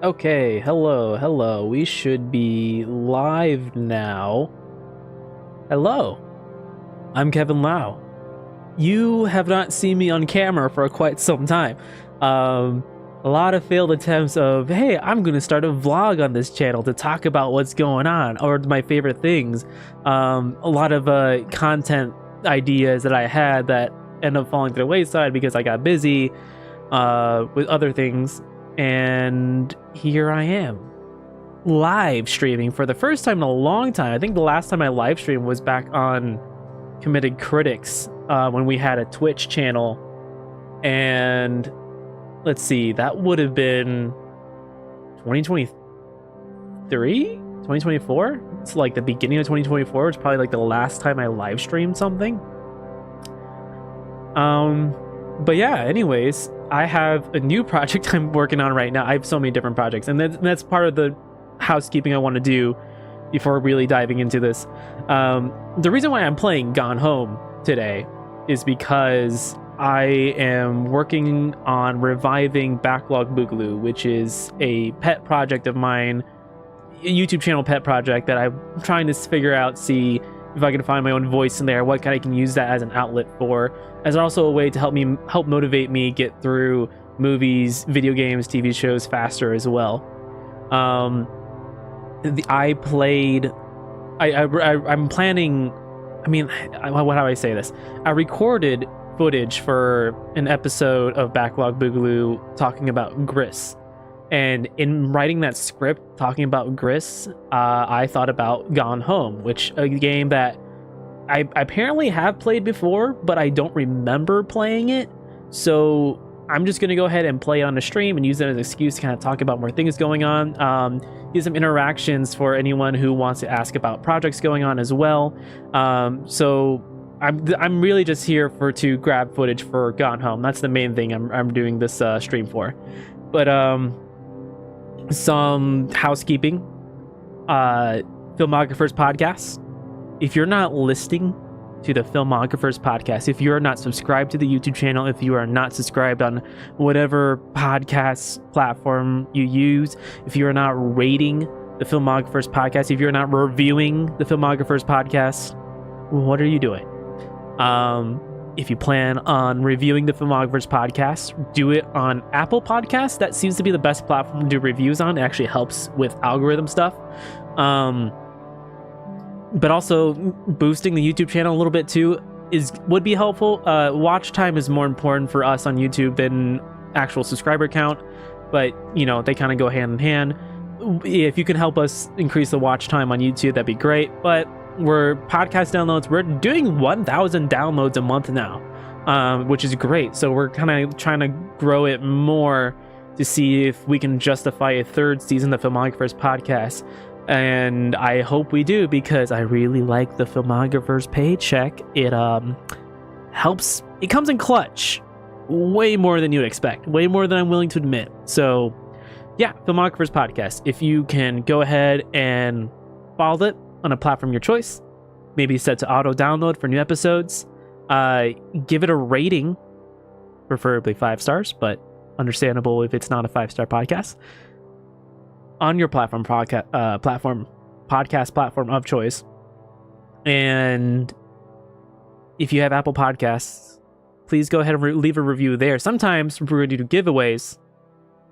Okay, hello. We should be live now. Hello, I'm KToTheLau. You have not seen me on camera for quite some time. Um, a lot of failed attempts of, hey, I'm going to start a vlog on this channel to talk about what's going on or my favorite things. A lot of content ideas that I had that end up falling to the wayside because I got busy with other things. And here I am, live streaming for the first time in a long time. I think the last time I live streamed was back on Committed Critics when we had a Twitch channel. And let's see, that would have been 2023, 2024. It's like the beginning of 2024. It's probably like the last time I live streamed something. But yeah, anyways, I have a new project I'm working on right now. I have so many different projects, and that's part of the housekeeping I want to do before really diving into this. The reason why I'm playing Gone Home today is because I am working on reviving Backlog Boogaloo, which is a pet project of mine, a YouTube channel pet project that I'm trying to figure out, see if I can find my own voice in there, what I can use that as an outlet for, as also a way to help motivate me get through movies, video games, TV shows faster as well. I'm planning. I mean, how do I say this? I recorded footage for an episode of Backlog Boogaloo talking about Gris. And in writing that script, talking about Gris, I thought about Gone Home, which a game that I apparently have played before, but I don't remember playing it. So I'm just going to go ahead and play it on the stream and use it as an excuse to kind of talk about more things going on. Use some interactions for anyone who wants to ask about projects going on as well. So I'm really just here to grab footage for Gone Home. That's the main thing I'm doing this stream for. But some housekeeping. Filmographer's Podcast. If you're not listening to the Filmographer's Podcast, if you're not subscribed to the YouTube channel, if you are not subscribed on whatever podcast platform you use, if you're not rating the Filmographer's Podcast, if you're not reviewing the Filmographer's Podcast, what are you doing? If you plan on reviewing the Filmographer's Podcast, do it on Apple Podcasts. That seems to be the best platform to do reviews on. It actually helps with algorithm stuff. But also boosting the YouTube channel a little bit too would be helpful. Watch time is more important for us on YouTube than actual subscriber count, but you know, they kind of go hand in hand. If you can help us increase the watch time on YouTube, that'd be great. But we're podcast downloads. We're doing 1,000 downloads a month now, which is great. So we're kind of trying to grow it more to see if we can justify a third season of Filmographer's Podcast. And I hope we do, because I really like the Filmographer's paycheck. It helps. It comes in clutch, way more than you'd expect, way more than I'm willing to admit. So yeah, Filmographer's Podcast. If you can go ahead and follow it on a platform of your choice, maybe set to auto download for new episodes, give it a rating, preferably 5 stars, but understandable if it's not a 5-star podcast, on your podcast platform of choice. And if you have Apple Podcasts, please go ahead and leave a review there. Sometimes we're going to do giveaways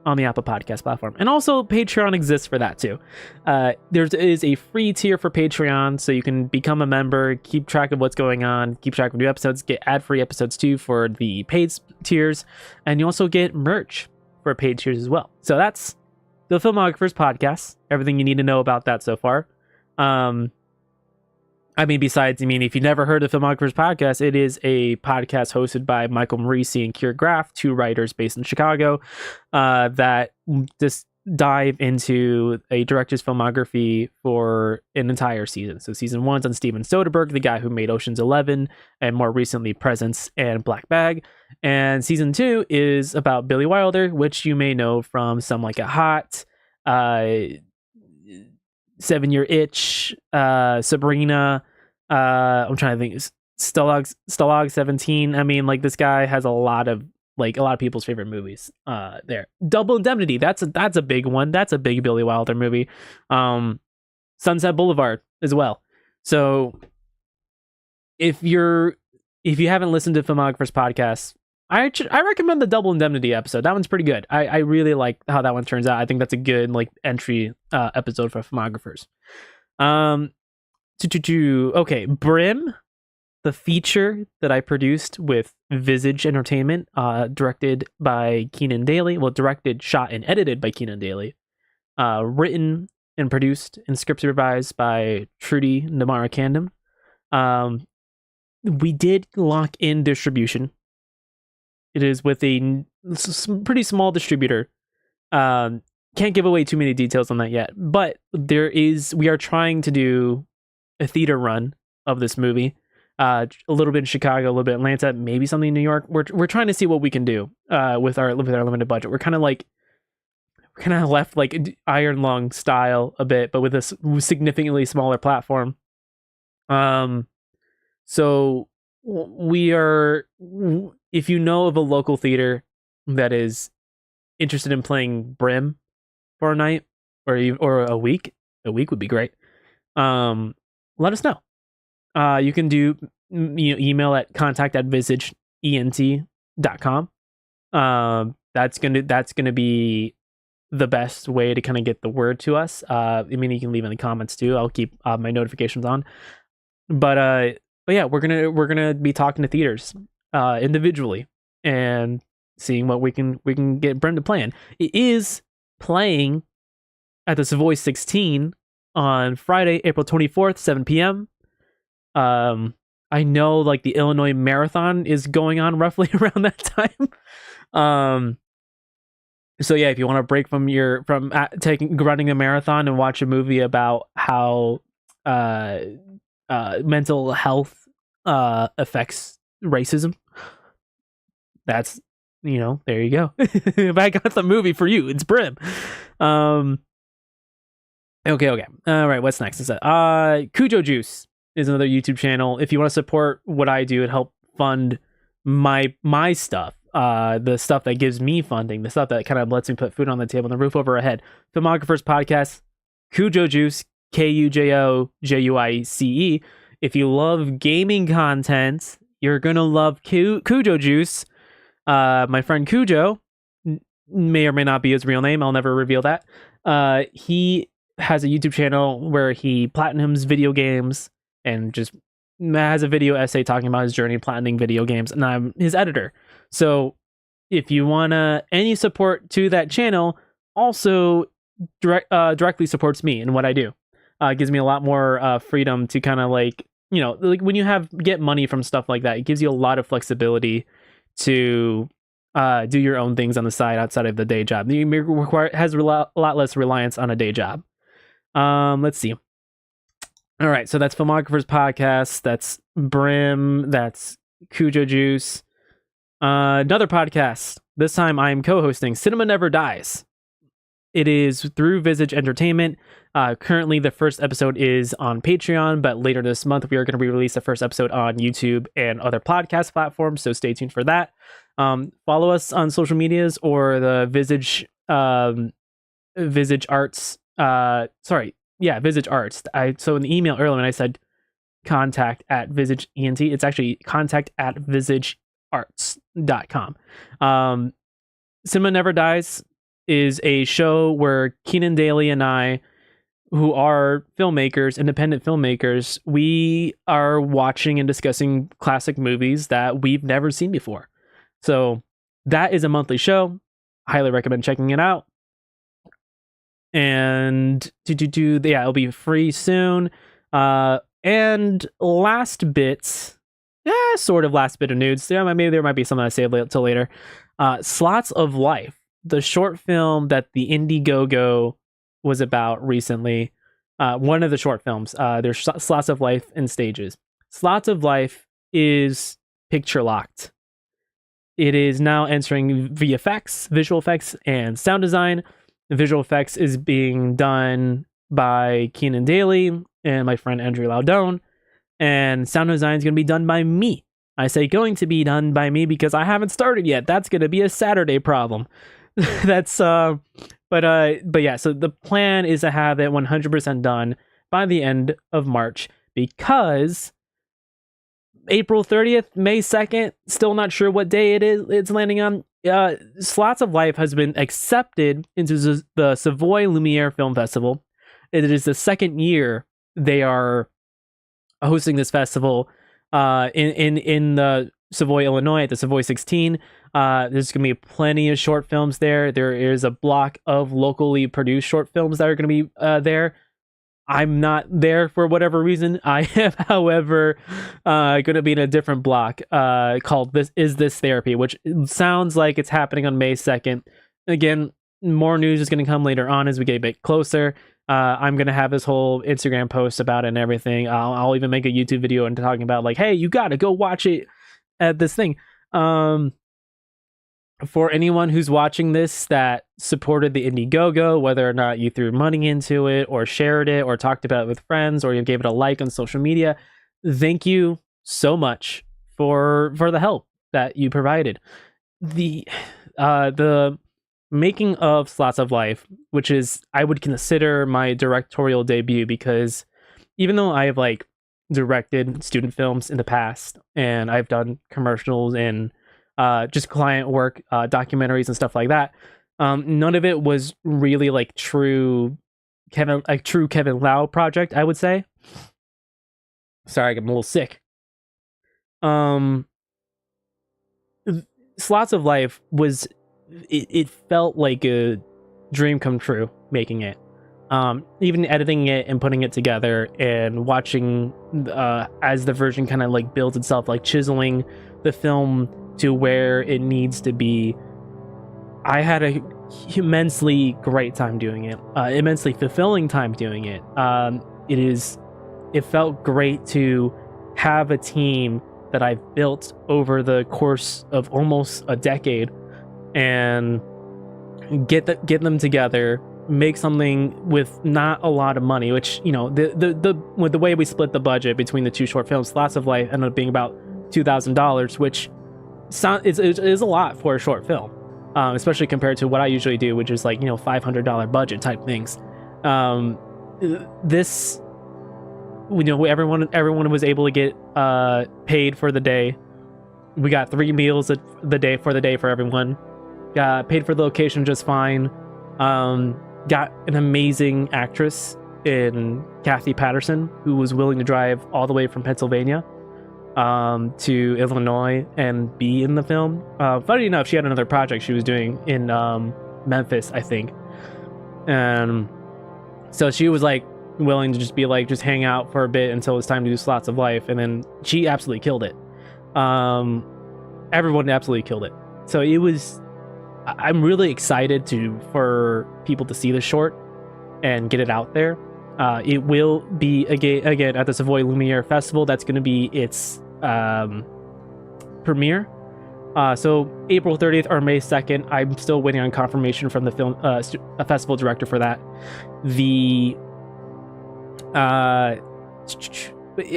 on the Apple Podcast platform, and also Patreon exists for that too. There is a free tier for Patreon, so you can become a member, keep track of what's going on, keep track of new episodes, get ad-free episodes too for the paid tiers, and you also get merch for paid tiers as well. So that's the Filmographer's Podcast. Everything you need to know about that so far. If you've never heard of Filmographer's Podcast, it is a podcast hosted by Michael Marisi and Keir Graff, 2 writers based in Chicago, that just dive into a director's filmography for an entire season. So season 1's on Steven Soderbergh, the guy who made Ocean's 11, and more recently Presence and Black Bag. And season 2 is about Billy Wilder, which you may know from Some Like It Hot, 7-Year Itch, Sabrina, I'm trying to think, Stalag 17. I mean, like, this guy has a lot of like a lot of people's favorite movies. There, Double Indemnity. That's a big one. That's a big Billy Wilder movie. Sunset Boulevard as well. So if you haven't listened to Filmographer's podcast, I recommend the Double Indemnity episode. That one's pretty good. I really like how that one turns out. I think that's a good like entry episode for Filmographers. Okay, Brim, the feature that I produced with Visage Entertainment, directed by Keenan Daly. Well, directed, shot, and edited by Keenan Daly. Written and produced and script supervised by Trudy Namara Candom. We did lock in distribution. It is with a pretty small distributor. Can't give away too many details on that yet, but we are trying to do a theater run of this movie. A little bit in Chicago, a little bit in Atlanta, maybe something in New York. We're trying to see what we can do with our limited budget. We're kind of left like Iron Lung style a bit, but with a significantly smaller platform. So we are, if you know of a local theater that is interested in playing Brim for a night or a week would be great. Let us know. You can do email at contact@visagent.com. That's gonna be the best way to kind of get the word to us. I mean, you can leave in the comments too. I'll keep my notifications on. But yeah, we're gonna be talking to theaters individually and seeing what we can get Brenda playing. It is playing at the Savoy 16 on Friday, April 24th, 7 p.m. I know like the Illinois Marathon is going on roughly around that time. So yeah, if you want to break from running a marathon and watch a movie about how mental health affects racism, that's there you go. If I got the movie for you, it's Brim. Okay. All right, what's next? Cujo Juice is another YouTube channel. If you want to support what I do and help fund my stuff, the stuff that gives me funding, the stuff that kind of lets me put food on the table and the roof over our head. Filmographer's podcast, Cujo Juice, KUJOJUICE. If you love gaming content, you're gonna love Cujo Juice. My friend Cujo may or may not be his real name. I'll never reveal that. He has a YouTube channel where he platinums video games and just has a video essay talking about his journey platining video games, and I'm his editor. So if you want any support to that channel, also directly supports me and what I do. Gives me a lot more freedom to kind of like when you get money from stuff like that, it gives you a lot of flexibility to do your own things on the side outside of the day job. It has a lot less reliance on a day job. Let's see. All right, so that's Filmographer's podcast. That's Brim. That's Cujo Juice. Another podcast. This time I am co-hosting Cinema Never Dies. It is through Visage Entertainment. Currently, the first episode is on Patreon, but later this month we are going to release the first episode on YouTube and other podcast platforms. So stay tuned for that. Follow us on social medias or the Visage Arts. Visage Arts. So in the email earlier when I said contact at Visage ENT, it's actually contact at visagearts.com. Cinema Never Dies is a show where Keenan Daly and I, who are filmmakers, independent filmmakers, we are watching and discussing classic movies that we've never seen before. So that is a monthly show. Highly recommend checking it out. And it'll be free soon. And last bit of news. Maybe there might be something I say till later. Slots of Life, the short film that the Indiegogo was about recently. One of the short films. There's Slots of Life in stages. Slots of Life is picture locked. It is now entering VFX, visual effects, and sound design. The visual effects is being done by Keenan Daly and my friend Andrew Laudon, and sound design is going to be done by me. I say going to be done by me because I haven't started yet. That's going to be a Saturday problem. That's but yeah, so the plan is to have it 100% done by the end of March, because April 30th, May 2nd, still not sure what day it's landing on. Slots of Life has been accepted into the Savoy Lumiere Film Festival. It is the second year they are hosting this festival in the Savoy, Illinois, at the Savoy 16. There's going to be plenty of short films there. There is a block of locally produced short films that are going to be there. I'm not there for whatever reason. I am, however, going to be in a different block called Is This Therapy, which sounds like it's happening on May 2nd. Again, more news is going to come later on as we get a bit closer. I'm going to have this whole Instagram post about it and everything. I'll even make a YouTube video and talking about like, hey, you got to go watch it at this thing. For anyone who's watching this that supported the Indiegogo, whether or not you threw money into it or shared it or talked about it with friends or you gave it a like on social media, thank you so much for the help that you provided. The making of Slots of Life, which is, I would consider my directorial debut, because even though I have like directed student films in the past and I've done commercials and just client work, documentaries and stuff like that, none of it was really like true KToTheLau project, I would say. Sorry, I'm a little sick. Slots of Life was, it felt like a dream come true making it. Even editing it and putting it together and watching as the version kind of like builds itself, like chiseling the film to where it needs to be. I had a immensely great time doing it, immensely fulfilling time doing it. It felt great to have a team that I've built over the course of almost a decade and get them together, make something with not a lot of money, which, you know, with the way we split the budget between the two short films, Slots of Life ended up being about $2,000, which is a lot for a short film, especially compared to what I usually do, which is like, you know, $500 budget type things. This, you know, everyone was able to get paid for the day. We got 3 meals for the day for everyone. Got paid for the location just fine. Got an amazing actress in Kathy Patterson, who was willing to drive all the way from Pennsylvania to Illinois and be in the film. Funny enough, she had another project she was doing in Memphis, I think. And so she was like willing to just be like, just hang out for a bit until it's time to do Slots of Life. And then she absolutely killed it. Everyone absolutely killed it. So it was, I'm really excited for people to see the short and get it out there. It will be again at the Savoy Lumiere Festival. That's going to be its premiere. So April 30th or May 2nd. I'm still waiting on confirmation from the film festival director for that.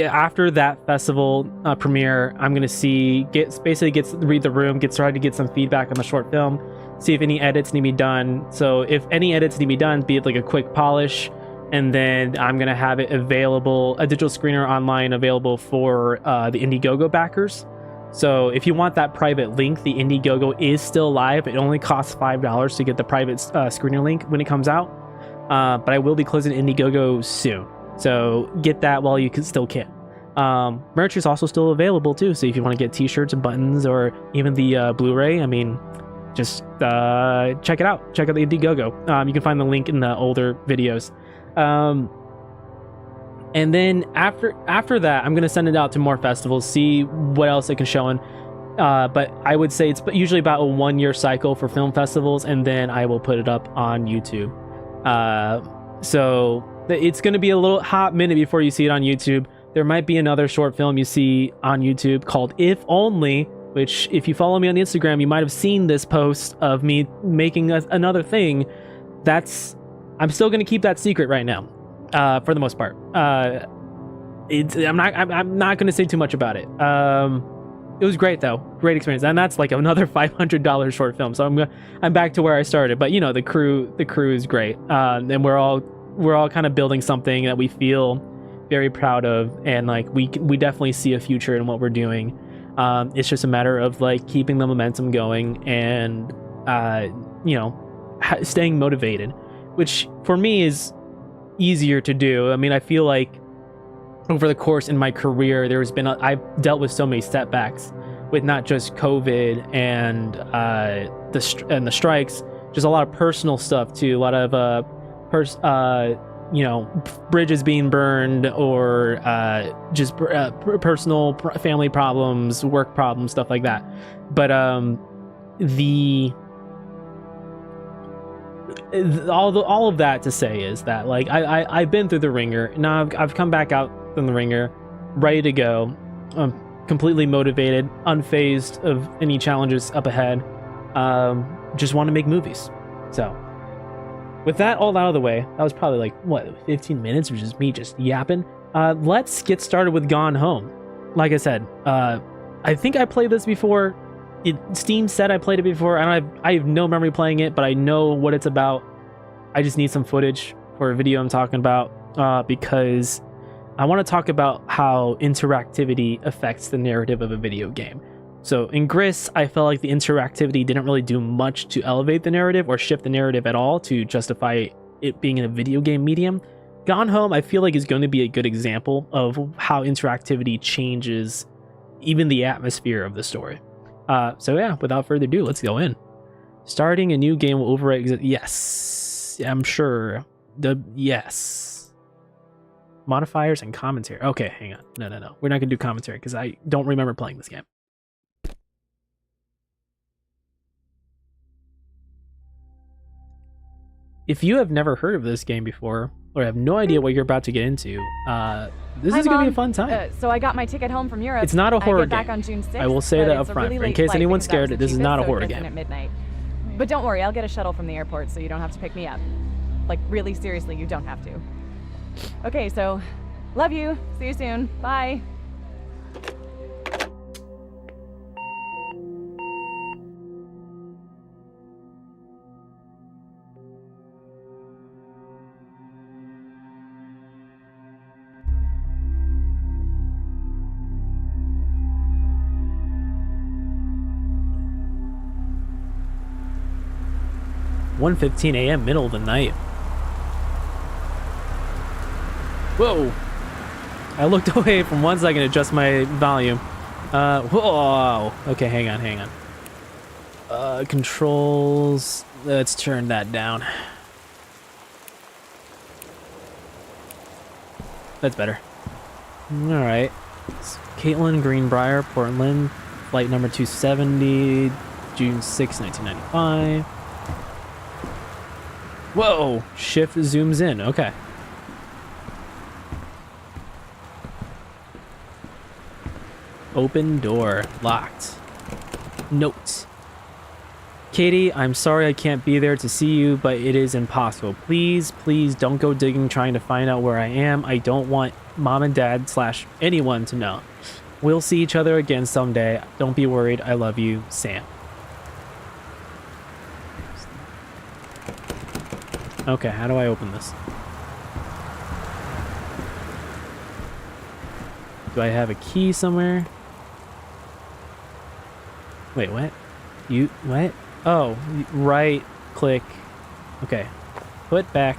After that festival premiere, I'm gonna read the room, try to get some feedback on the short film, see if any edits need to be done. So if any edits need to be done, be it like a quick polish, and then I'm gonna have it available, a digital screener online available for the Indiegogo backers. So if you want that private link, the Indiegogo is still live. It only costs $5 to get the private screener link when it comes out. But I will be closing Indiegogo soon. So get that while you still can. Merch is also still available too. So if you want to get t-shirts and buttons or even the Blu-ray, I mean, just check it out. Check out the Indiegogo. You can find the link in the older videos. And then after that, I'm going to send it out to more festivals, see what else it can show in. But I would say it's usually about a 1-year cycle for film festivals, and then I will put it up on YouTube. So it's going to be a little hot minute before you see it on YouTube. There might be another short film you see on YouTube called If Only, which if you follow me on Instagram, you might have seen this post of me making another thing. I'm still going to keep that secret right now, for the most part. I'm not going to say too much about it. It was great though, great experience, and that's like another $500 short film. So I'm back to where I started. But you know, the crew is great, and we're all kind of building something that we feel very proud of, and like we definitely see a future in what we're doing. It's just a matter of like keeping the momentum going and you know, staying motivated, which for me is easier to do. I mean, I feel like over the course in my career, I've dealt with so many setbacks with not just COVID and the strikes, just a lot of personal stuff too. A lot of you know, bridges being burned, or just personal family problems, work problems, stuff like that. But all of that to say is that like I've been through the ringer. Now I've come back out from the ringer, ready to go. I'm completely motivated, unfazed of any challenges up ahead. Just want to make movies. So with that all out of the way, that was probably like what, 15 minutes of just me just yapping. Let's get started with Gone Home. Like I said, I think I played this before. Steam said I played it before. I have no memory playing it, but I know what it's about. I just need some footage for a video I'm talking about, because I want to talk about how interactivity affects the narrative of a video game. So in Gris, I felt like the interactivity didn't really do much to elevate the narrative or shift the narrative at all to justify it being in a video game medium. Gone Home, I feel like, is going to be a good example of how interactivity changes even the atmosphere of the story. So yeah, without further ado, let's go in. Starting a new game will overwrite. Yes, I'm sure. Yes. Modifiers and commentary. Okay, hang on. No. We're not gonna do commentary because I don't remember playing this game. If you have never heard of this game before, or have no idea what you're about to get into, this is going to be a fun time. So I got my ticket home from Europe. It's not a horror game. Back on June 6th, I will say that up front, really in case anyone's scared. This is not a horror game. At midnight. But don't worry, I'll get a shuttle from the airport, so you don't have to pick me up. Like, really seriously, you don't have to. Okay, so love you. See you soon. Bye. $1:15 a.m. middle of the night. Whoa! I looked away for 1 second to adjust my volume. Whoa! Okay, hang on. Controls. Let's turn that down. That's better. Alright. Caitlin Greenbrier, Portland. Flight number 270, June 6, 1995. Whoa! Shift zooms in. Okay. Open door. Locked. Note. Katie, I'm sorry I can't be there to see you, but it is impossible. Please don't go digging trying to find out where I am. I don't want mom and dad / anyone to know. We'll see each other again someday. Don't be worried. I love you, Sam. Okay, how do I open this? Do I have a key somewhere? Wait, what? What? Oh, right click. Okay. Put back.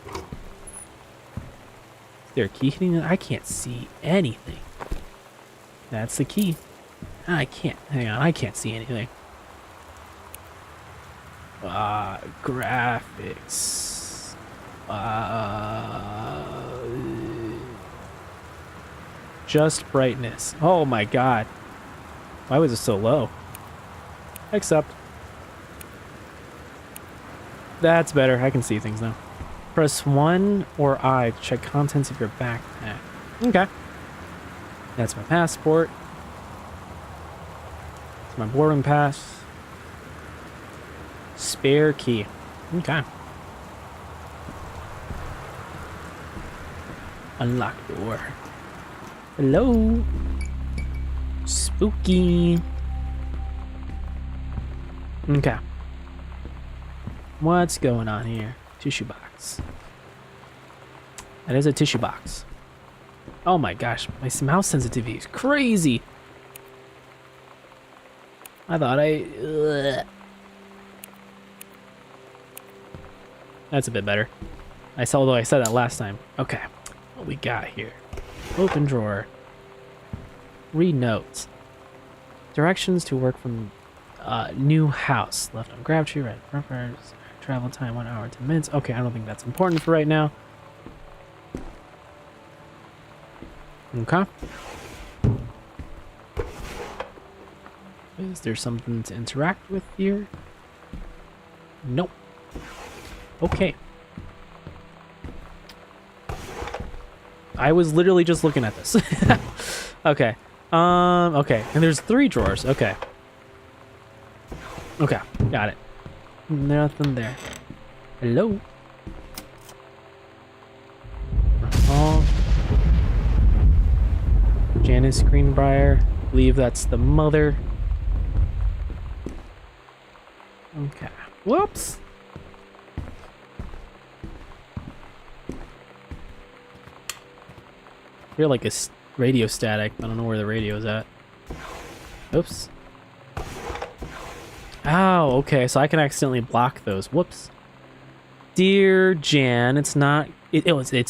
Is there a key hitting? I can't see anything. That's the key. I can't. Hang on, I can't see anything. Graphics. Just brightness. Oh my god. Why was it so low? Accept. That's better. I can see things now. Press 1 or I to check contents of your backpack. Okay. That's my passport. It's my boarding pass. Spare key. Okay. Unlock door. Hello. Spooky. Okay. What's going on here? Tissue box. That is a tissue box. Oh my gosh, my mouse sensitivity is crazy. I thought ugh. That's a bit better. Although I said that last time. Okay, what we got here? Open drawer. Read notes. Directions to work from new house. Left on grab tree, right reference. Travel time 1 hour 10 minutes. Okay, I don't think that's important for right now. Okay. Is there something to interact with here? Nope. Okay. I was literally just looking at this. Okay. Okay. And there's 3 drawers. Okay. Okay. Got it. Nothing there. Hello? Oh. Janice Greenbrier. I believe that's the mother. Okay. Whoops. I feel like a radio static. I don't know where the radio is at. Oops. Oh, okay. So I can accidentally block those. Whoops. Dear Jan, it's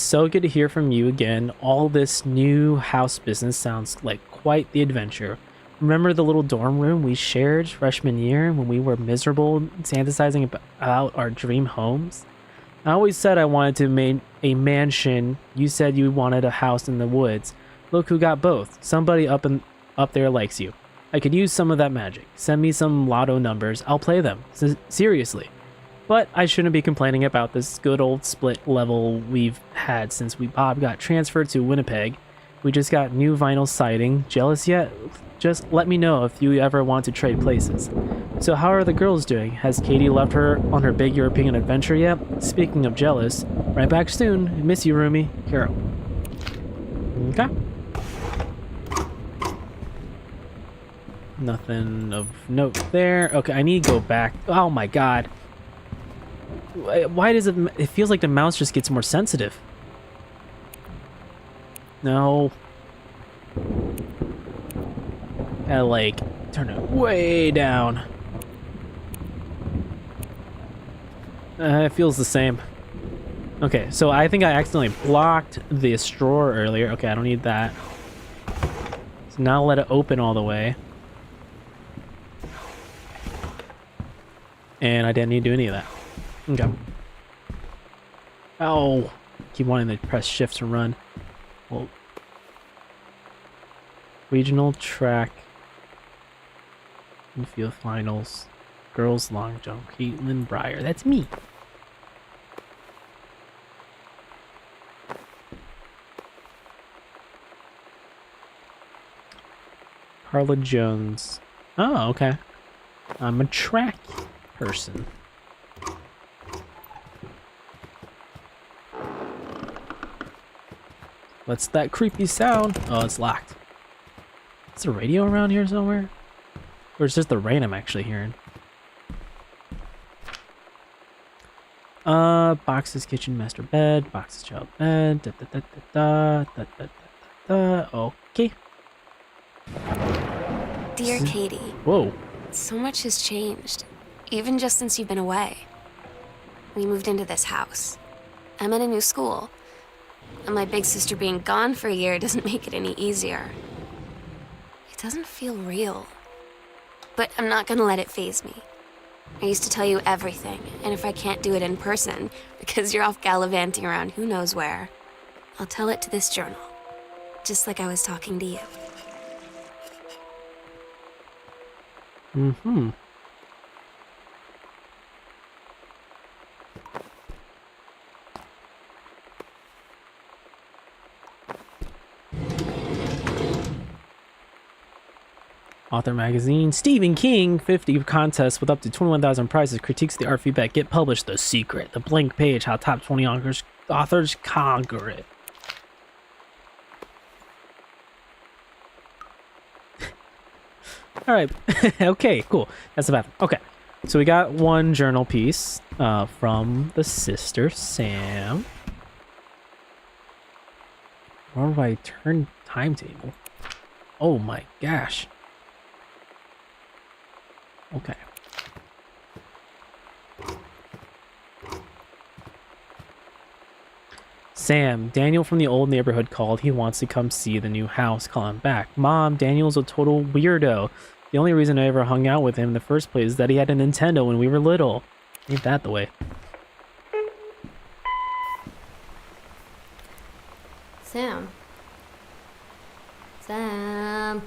so good to hear from you again. All this new house business sounds like quite the adventure. Remember the little dorm room we shared freshman year when we were miserable, fantasizing about our dream homes? I always said I wanted to make a mansion. You said you wanted a house in the woods. Look who got both. Somebody up there likes you. I could use some of that magic. Send me some lotto numbers. I'll play them. Seriously. But I shouldn't be complaining about this good old split level we've had since Bob got transferred to Winnipeg. We just got new vinyl siding. Jealous yet? Just let me know if you ever want to trade places. So how are the girls doing? Has Katie left her on her big European adventure yet? Speaking of jealous, right back soon. Miss you, Rumi. Carol. Okay. Nothing of note there. Okay, I need to go back. Oh my god. Why does it feels like the mouse just gets more sensitive? No. Gotta like turn it way down. It feels the same. Okay, so I think I accidentally blocked this drawer earlier. Okay, I don't need that. So now let it open all the way. And I didn't need to do any of that. Okay. Oh, keep wanting to press shift to run. Well, regional track. Infield finals. Girls long jump. Caitlin Breyer. That's me. Carla Jones. Oh, okay. I'm a track person. What's that creepy sound? Oh, it's locked. Is there a radio around here somewhere? Or is this the rain I'm actually hearing? Boxes, kitchen, master bed, boxes, child bed, da da da da da da da da. Okay. Dear Katie. Whoa. So much has changed, even just since you've been away. We moved into this house. I'm in a new school, and my big sister being gone for a year doesn't make it any easier. It doesn't feel real, but I'm not gonna let it faze me. I used to tell you everything, and if I can't do it in person, because you're off gallivanting around who knows where, I'll tell it to this journal, just like I was talking to you. Mm-hmm. Author Magazine. Stephen King, 50 contests with up to 21,000 prizes. Critiques the art feedback. Get published. The Secret. The Blank Page. How top 20 authors conquer it. All right. Okay, cool. That's the bathroom. Okay. So we got one journal piece from the sister, Sam. Where do I turn timetable? Oh my gosh. Okay. Sam, Daniel from the old neighborhood called. He wants to come see the new house. Call him back. Mom, Daniel's a total weirdo. The only reason I ever hung out with him in the first place is that he had a Nintendo when we were little. Ain't that the way? Sam. Sam.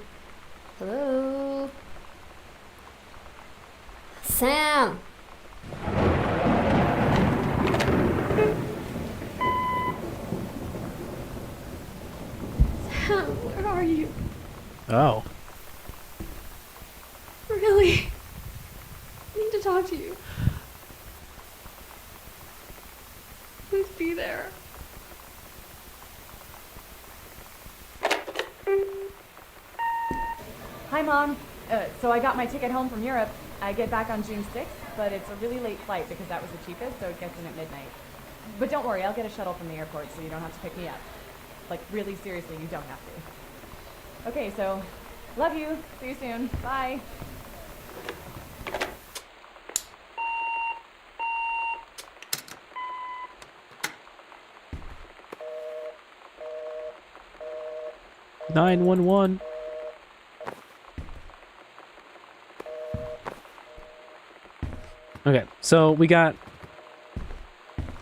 Hello. Sam. Sam, where are you? Oh. Really? I need to talk to you. Please be there. Hi, Mom. So I got my ticket home from Europe. I get back on June 6th, but it's a really late flight because that was the cheapest, so it gets in at midnight. But don't worry, I'll get a shuttle from the airport so you don't have to pick me up. Like, really seriously, you don't have to. Okay, so, love you. See you soon. Bye. Nine 911. Okay, so we got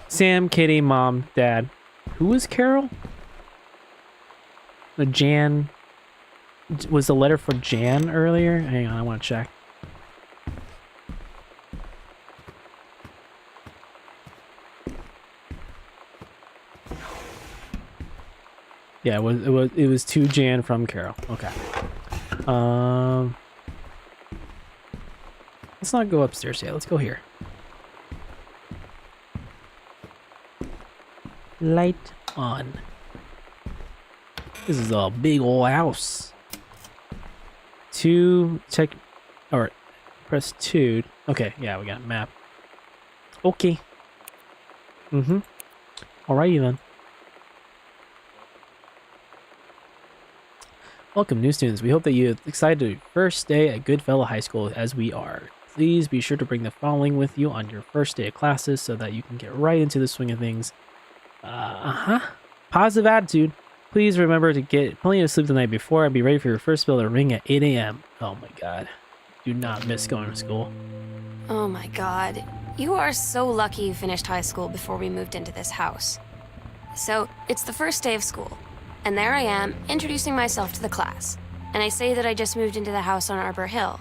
Sam, Katie, Mom, Dad. Who was Carol? The Jan. Was the letter for Jan earlier? Hang on, I want to check. Yeah, it was to Jan from Carol. Okay. Let's not go upstairs yet. Let's go here. Light on. This is a big old house. Check, or press 2. Okay, yeah, we got a map. Okay. Alrighty then. Welcome, new students. We hope that you're excited to your first day at Goodfellow High School as we are. Please be sure to bring the following with you on your first day of classes so that you can get right into the swing of things. Positive attitude. Please remember to get plenty of sleep the night before and be ready for your first bell to ring at 8 a.m. Oh my god. Do not miss going to school. Oh my god. You are so lucky you finished high school before we moved into this house. So, it's the first day of school. And there I am, introducing myself to the class. And I say that I just moved into the house on Arbor Hill.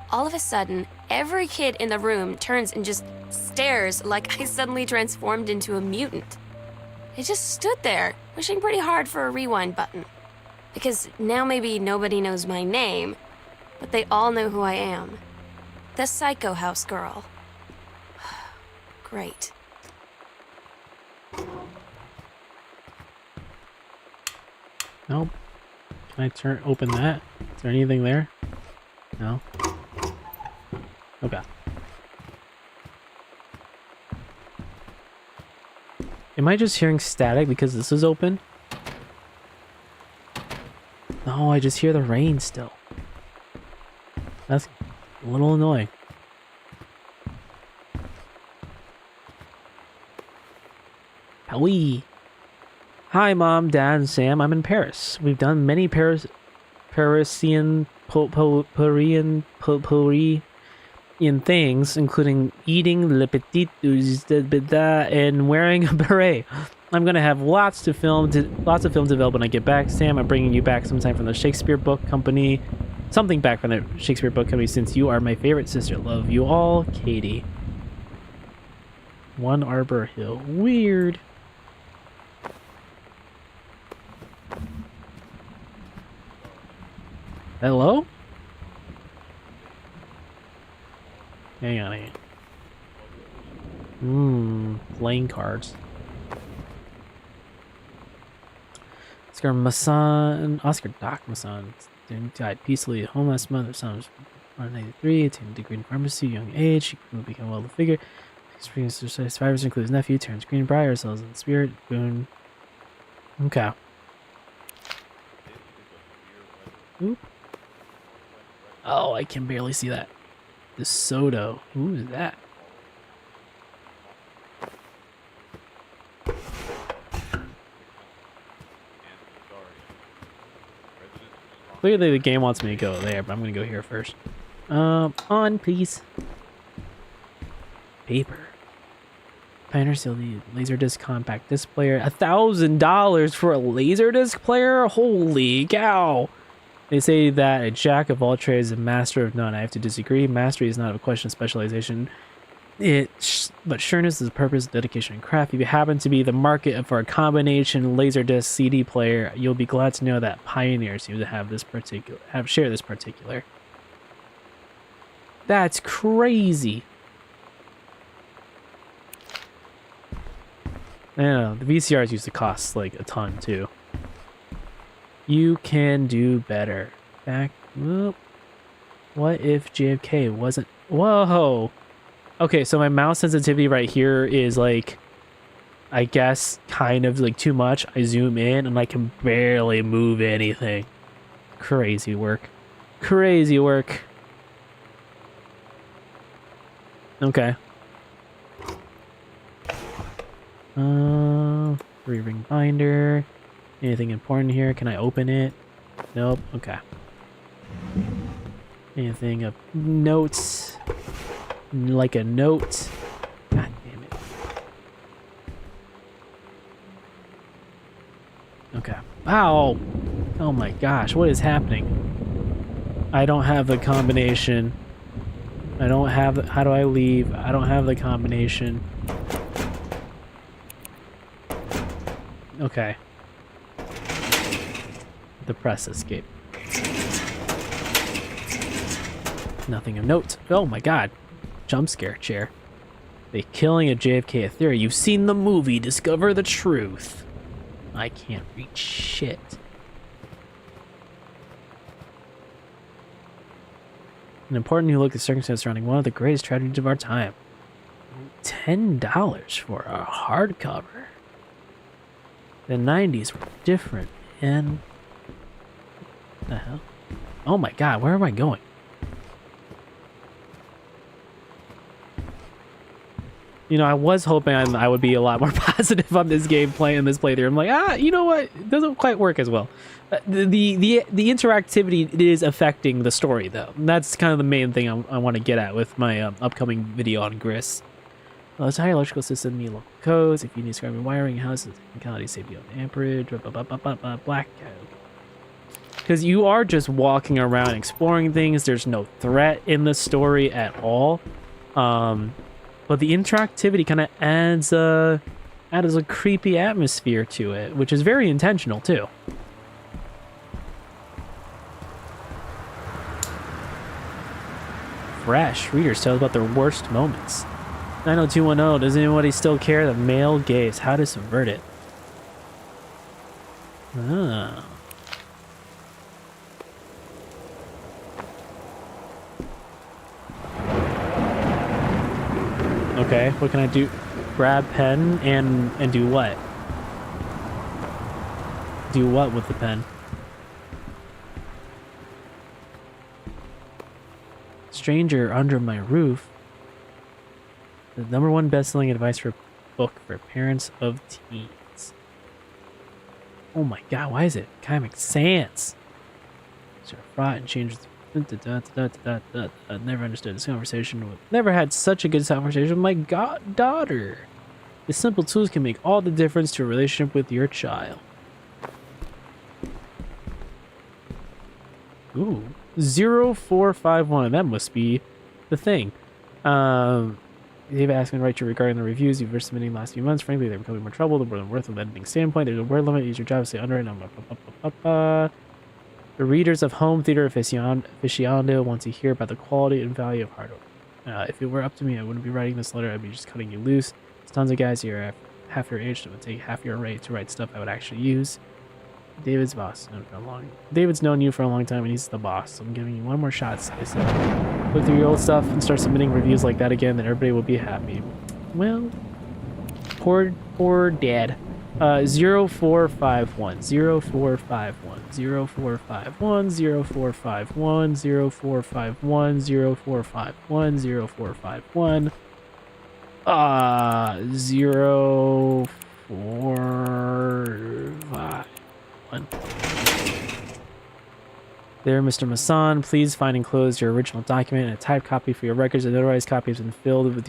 All of a sudden, every kid in the room turns and just stares like I suddenly transformed into a mutant. I just stood there, wishing pretty hard for a rewind button. Because now maybe nobody knows my name, but they all know who I am. The Psycho House girl. Great. Nope. Can I open that? Is there anything there? No. Okay. Am I just hearing static because this is open? No, I just hear the rain still. That's a little annoying. Howie. Hi, Mom, Dad, and Sam. I'm in Paris. We've done many Parisian things, including eating le petit and wearing a beret. I'm gonna have lots of films developed when I get back. Sam, I'm bringing you back sometime from the Shakespeare Book Company. Something back from the Shakespeare Book Company since you are my favorite sister. Love you all, Katie. 1 Arbor Hill. Weird. Hello? Hang on. Playing cards. Oscar Doc Masson. and died peacefully at home last month. Her son was 193, attained a degree in pharmacy, young age. She quickly became well figure. Experience survivors include his nephew, Terrence Greenbrier, as well as in spirit, Boone. Okay. Oop. Oh, I can barely see that. DeSoto. Who is that? Clearly the game wants me to go there, but I'm gonna go here first. On please. Paper. Pioneer still the Laserdisc compact disc player. $1,000 for a Laserdisc player? Holy cow! They say that a jack of all trades is a master of none. I have to disagree. Mastery is not a question of specialization. But sureness is the purpose, dedication, and craft. If you happen to be the market for a combination Laserdisc CD player, you'll be glad to know that Pioneer seems to have this share this particular. That's crazy. I don't know, the VCRs used to cost like a ton too. You can do better. Back. Whoop. What if JFK wasn't? Whoa. Okay, so my mouse sensitivity right here is like, I guess, kind of like too much. I zoom in and I can barely move anything. Crazy work. Crazy work. Okay. 3-ring binder. Anything important here? Can I open it? Nope. Okay. Anything of notes? Like a note? God damn it. Okay. Ow! Oh my gosh, what is happening? I don't have the combination. I don't have... How do I leave? I don't have the combination. Okay. The press escape. Nothing of note. Oh my god. Jump scare chair. They killing a JFK a theory. You've seen the movie. Discover the truth. I can't read shit. An important new look at the circumstance surrounding one of the greatest tragedies of our time. $10 for a hardcover. The 90s were different, and... What the hell? Oh my god, where am I going? You know, I was hoping I would be a lot more positive on this game playing this playthrough. I'm like, you know what? It doesn't quite work as well. The interactivity is affecting the story, though. And that's kind of the main thing I want to get at with my upcoming video on Gris. Well, it's a high electrical system, need local codes. If you need describing wiring, houses, technicality, safety on amperage, black. Because you are just walking around exploring things. There's no threat in the story at all. But the interactivity kind of adds a creepy atmosphere to it, which is very intentional too. Fresh. Readers tell us about their worst moments. 90210. Does anybody still care? The male gaze. How to subvert it. Ah. Okay, what can I do? Grab pen and do what? Do what with the pen? Stranger under my roof. The #1 best-selling advice for book for parents of teens. Oh my god, why is it Comic Sans? So fraught and changes. Never understood this conversation. Never had such a good conversation with my daughter. The simple tools can make all the difference to a relationship with your child. Ooh, 0451. That must be the thing. They've asked me to write you regarding the reviews you've been submitting the last few months. Frankly, they're becoming more trouble the more than worth of editing standpoint. There's a word limit. Use your job to stay under it. The readers of Home Theater Aficionado want to hear about the quality and value of hardware. If it were up to me, I wouldn't be writing this letter. I'd be just cutting you loose. There's tons of guys here half your age that would take half your rate to write stuff I would actually use. David's boss. Known for a long. David's known you for a long time, and he's the boss. So I'm giving you one more shot. Stacy. Look through your old stuff and start submitting reviews like that again, then everybody will be happy. Well, poor dad. 0451 0451 0451 0451 0451 0451 0451 0451. There, Mr. Masson, please find and close your original document and a typed copy for your records. A notarized copy has been filled out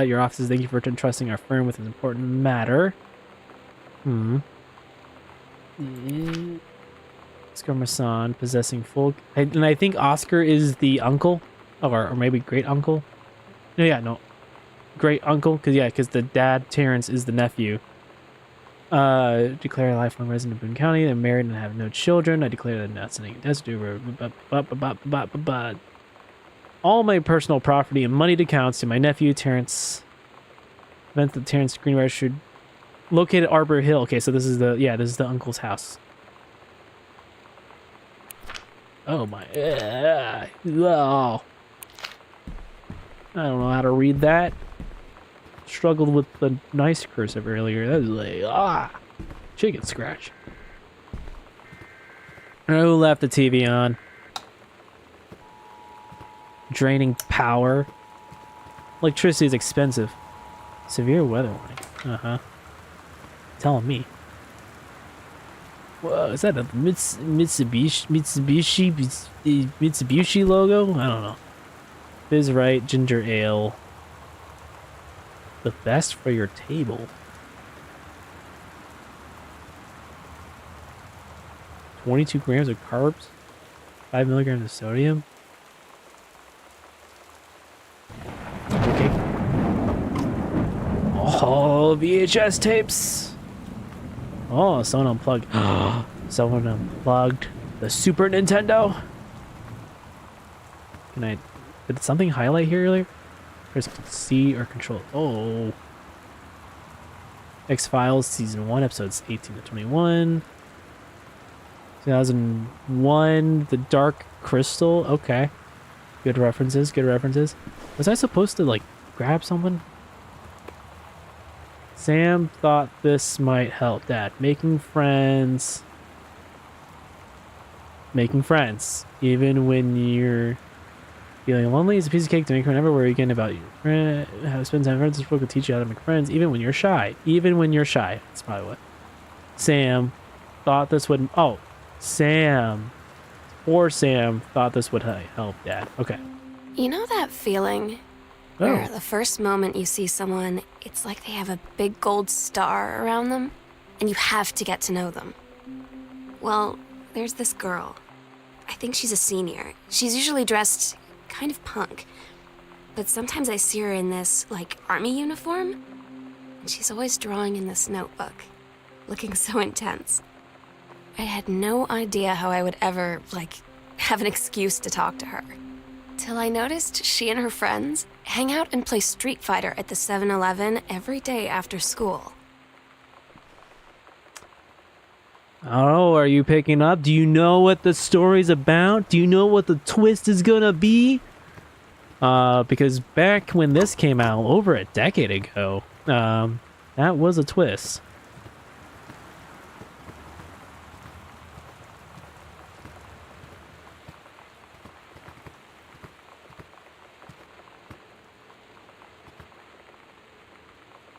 your offices. Thank you for entrusting our firm with an important matter. Oscar Masson, possessing full... And I think Oscar is the uncle, or maybe great uncle. No. Great uncle, because the dad, Terrence, is the nephew. Declare a lifelong resident of Boone County. They're married and have no children. I declare that not sending a death to all my personal property and moneyed accounts to my nephew, Terrence. Meant that Terrence Greenwright should locate at Arbor Hill. Okay, so this is the uncle's house. Oh my, oh. I don't know how to read that. Struggled with the nice cursive earlier. That was like, chicken scratch. Who left the TV on? Draining power. Electricity is expensive. Severe weather warning. Telling me. Whoa, is that a Mitsubishi logo? I don't know. Biz right, ginger ale. The best for your table. 22 grams of carbs, 5 milligrams of sodium. Okay. Oh, VHS tapes. Oh, someone unplugged. Someone unplugged the Super Nintendo. Did something highlight here earlier? Press C or Control. Oh. X-Files Season 1, Episodes 18 to 21. 2001, The Dark Crystal. Okay. Good references, good references. Was I supposed to, like, grab someone? Sam thought this might help Dad. Making friends. Making friends. Even when you're feeling lonely is a piece of cake to make whenever we're again about you. How to spend time with friends. This book will teach you how to make friends, even when you're shy. Even when you're shy. That's probably what. Sam thought this would... Oh. Sam. Poor Sam thought this would help Dad. Okay. You know that feeling where the first moment you see someone, it's like they have a big gold star around them, and you have to get to know them? Well, there's this girl. I think she's a senior. She's usually dressed kind of punk, but sometimes I see her in this, like, army uniform, and she's always drawing in this notebook, looking so intense. I had no idea how I would ever, like, have an excuse to talk to her. Till I noticed she and her friends hang out and play Street Fighter at the 7-Eleven every day after school. Oh, are you picking up? Do you know what the story's about? Do you know what the twist is gonna be? Because back when this came out over a decade ago, that was a twist.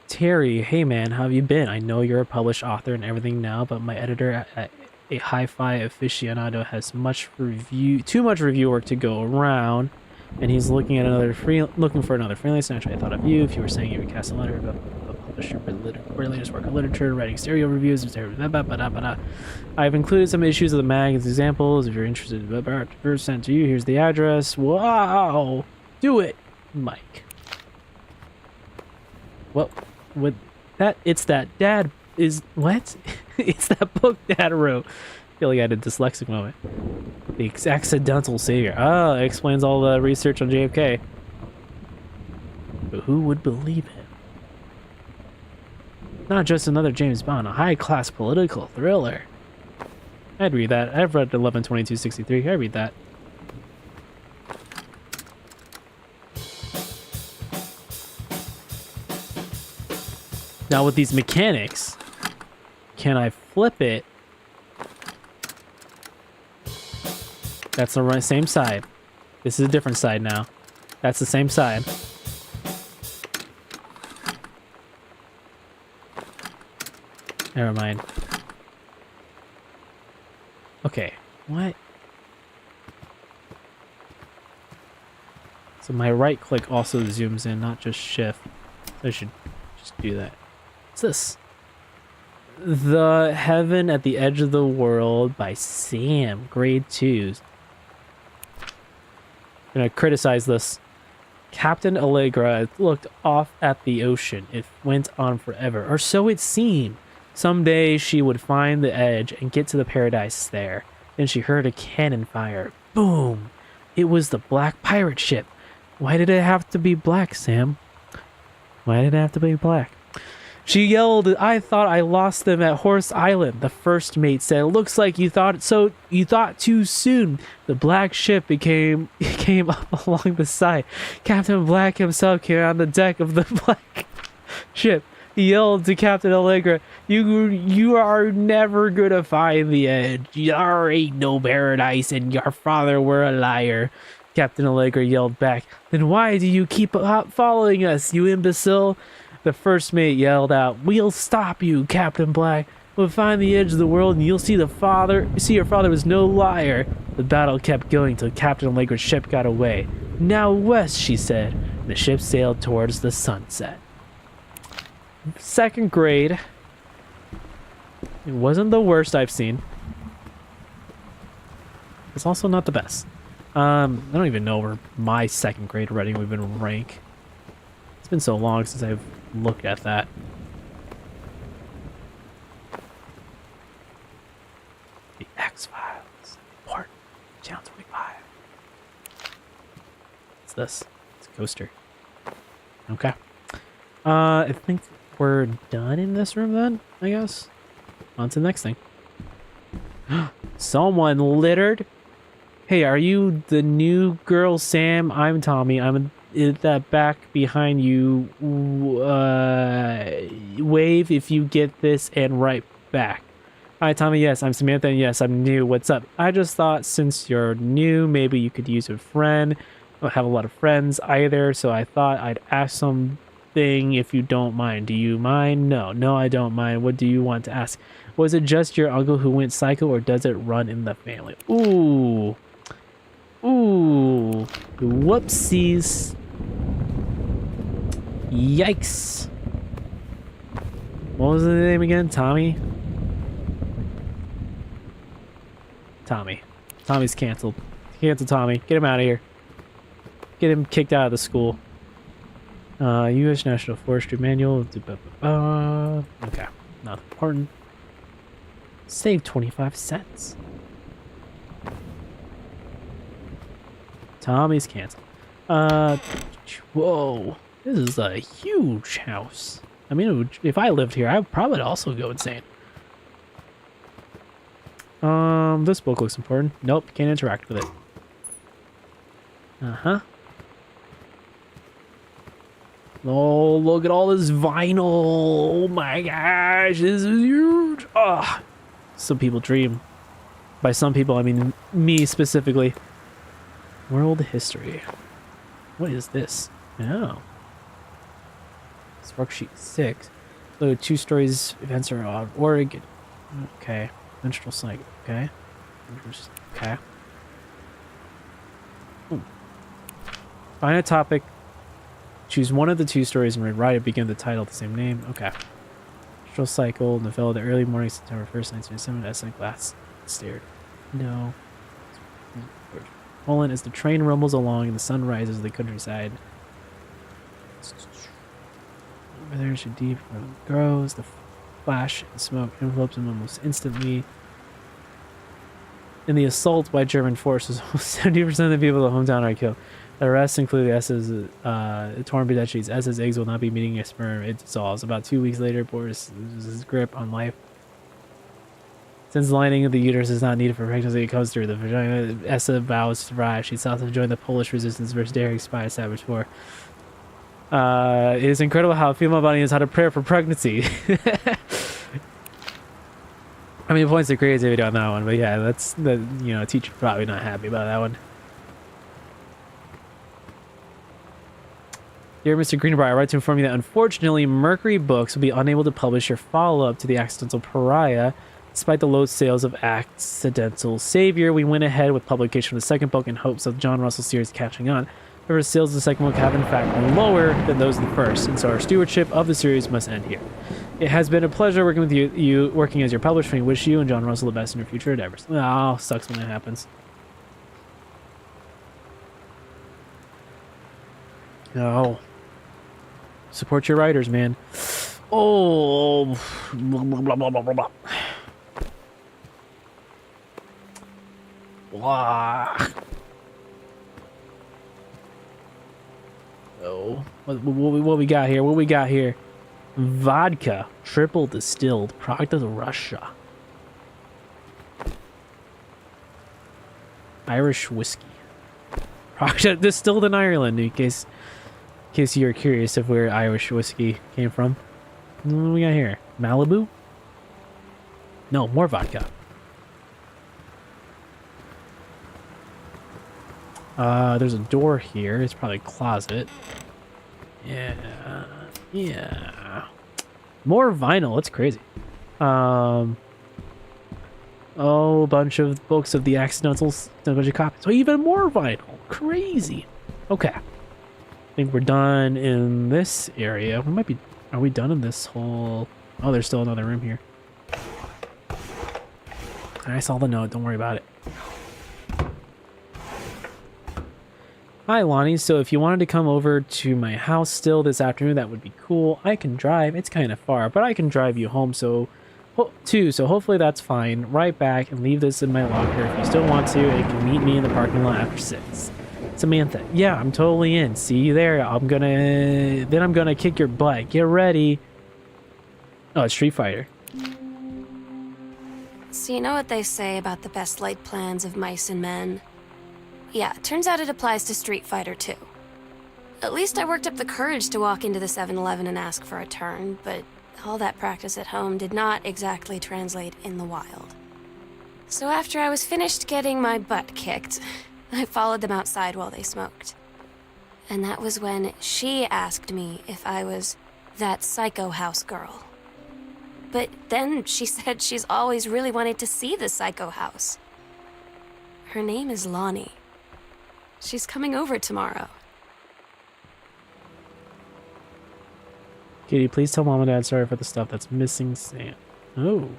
Terry, hey man, how have you been? I know you're a published author and everything now, but my editor at a hi-fi aficionado has too much review work to go around, and he's looking for another freelance. Naturally, I thought of you. If you were saying you would cast a letter about a publisher for your latest work of literature, writing stereo reviews, I've included some issues of the mag as examples. If you're interested, sent to you. Here's the address. Wow, do it, Mike. What? With that, it's that Dad is what? It's that book Dad wrote. I feel like I had a dyslexic moment. The accidental savior. Oh, it explains all the research on JFK. But who would believe him? Not just another James Bond, a high-class political thriller. I'd read that. I've read 11/22/63. I read that. Now with these mechanics, can I flip it? That's the right same side. This is a different side now. That's the same side. Never mind. Okay, what? So my right click also zooms in, not just shift. I should just do that. What's this? The Heaven at the Edge of the World by Sam, grade 2. I'm gonna criticize this. Captain Allegra looked off at the ocean. It went on forever, or so it seemed. Someday she would find the edge and get to the paradise there. Then she heard a cannon fire. Boom! It was the black pirate ship. Why did it have to be black, Sam? Why did it have to be black? She yelled, I thought I lost them at Horse Island. The first mate said, looks like you thought so. You thought too soon. The black ship came up along the side. Captain Black himself came on the deck of the black ship. He yelled to Captain Allegra, you are never gonna find the edge. There ain't no paradise and your father were a liar. Captain Allegra yelled back, then why do you keep following us, you imbecile? The first mate yelled out, we'll stop you, Captain Black. We'll find the edge of the world and you'll see your father was no liar. The battle kept going till Captain Allegra's ship got away. Now west, she said, and the ship sailed towards the sunset. Second grade. It wasn't the worst I've seen. It's also not the best. I don't even know where my second grade reading would have been rank. It's been so long since I've looked at that. The X-Files. Part Channel 25. What's this? It's a coaster. Okay. I think we're done in this room then, I guess. On to the next thing. Someone littered. Hey, are you the new girl, Sam? I'm Tommy. I'm in that back behind you. Wave if you get this and right back. Hi, Tommy. Yes, I'm Samantha. And yes, I'm new. What's up? I just thought since you're new, maybe you could use a friend. I don't have a lot of friends either, so I thought I'd ask something if you don't mind. Do you mind? No, I don't mind. What do you want to ask? Was it just your uncle who went psycho, or does it run in the family? Ooh. Whoopsies. Yikes. What was the name again? Tommy? Tommy's canceled. Cancel Tommy. Get him out of here. Get him kicked out of the school. U.S. National Forestry Manual. Okay. Not important. Save 25 cents. Tommy's canceled. Whoa. This is a huge house. I mean, if I lived here, I would probably also go insane. This book looks important. Nope, can't interact with it. Uh-huh. Oh, look at all this vinyl. Oh my gosh, this is huge. Ah, some people dream. By some people, I mean me specifically. World history. What is this? Oh. It's worksheet 6. So 2 stories, events are on Oregon. Okay. Menstrual cycle. Okay. Okay. Ooh. Find a topic. Choose one of the 2 stories and write it. Begin the title with the same name. Okay. Menstrual cycle. Novella. The early morning, September 1st, 1977. Essay glass. Stared. No. Poland as the train rumbles along and the sun rises in the countryside. Over there, should deep grows. The flash and smoke envelopes him almost instantly. In the assault by German forces, almost 70% of the people of the hometown are killed. The rest, including S's torn bed sheets. S's eggs will not be meeting a sperm. It dissolves. About 2 weeks later, Boris loses his grip on life. Since lining of the uterus is not needed for pregnancy, it comes through the vagina. Essa vows to thrive. She's also joined the Polish resistance versus daring spy established for. It is incredible how a female body knows how to prepare for pregnancy. I mean, points to creativity on that one, but yeah, that's the teacher probably not happy about that one. Dear Mr. Greenbrier, I write to inform you that unfortunately Mercury Books will be unable to publish your follow-up to The Accidental Pariah. Despite the low sales of Accidental Savior, we went ahead with publication of the second book in hopes of John Russell's series catching on. However, sales of the second book have in fact been lower than those of the first, and so our stewardship of the series must end here. It has been a pleasure working with you working as your publisher, and wish you and John Russell the best in your future endeavors. Oh, sucks when that happens. Oh. Support your writers, man. Oh. Blah, blah, blah, blah, blah, blah. Blah. Oh. What we got here? What we got here? Vodka, triple distilled, product of Russia. Irish whiskey. Product distilled in Ireland, in case you're curious of where Irish whiskey came from. What do we got here? Malibu? No, more vodka. There's a door here. It's probably a closet. Yeah. More vinyl. That's crazy. Oh, a bunch of books of the Accidentals. A bunch of copies. Oh, even more vinyl. Crazy. Okay. I think we're done in this area. We might be. Are we done in this whole? Oh, there's still another room here. I saw the note. Don't worry about it. Hi, Lonnie. So if you wanted to come over to my house still this afternoon, that would be cool. I can drive. It's kind of far, but I can drive you home. So hopefully that's fine. Right back and leave this in my locker. If you still want to, you can meet me in the parking lot after 6. Samantha, yeah, I'm totally in. See you there. I'm gonna kick your butt. Get ready. Oh, it's Street Fighter. So you know what they say about the best laid plans of mice and men? Yeah, turns out it applies to Street Fighter too. At least I worked up the courage to walk into the 7-Eleven and ask for a turn, but all that practice at home did not exactly translate in the wild. So after I was finished getting my butt kicked, I followed them outside while they smoked. And that was when she asked me if I was that psycho house girl. But then she said she's always really wanted to see the psycho house. Her name is Lonnie. She's coming over tomorrow. Katie, please tell Mom and Dad sorry for the stuff that's missing. Sam. Oh.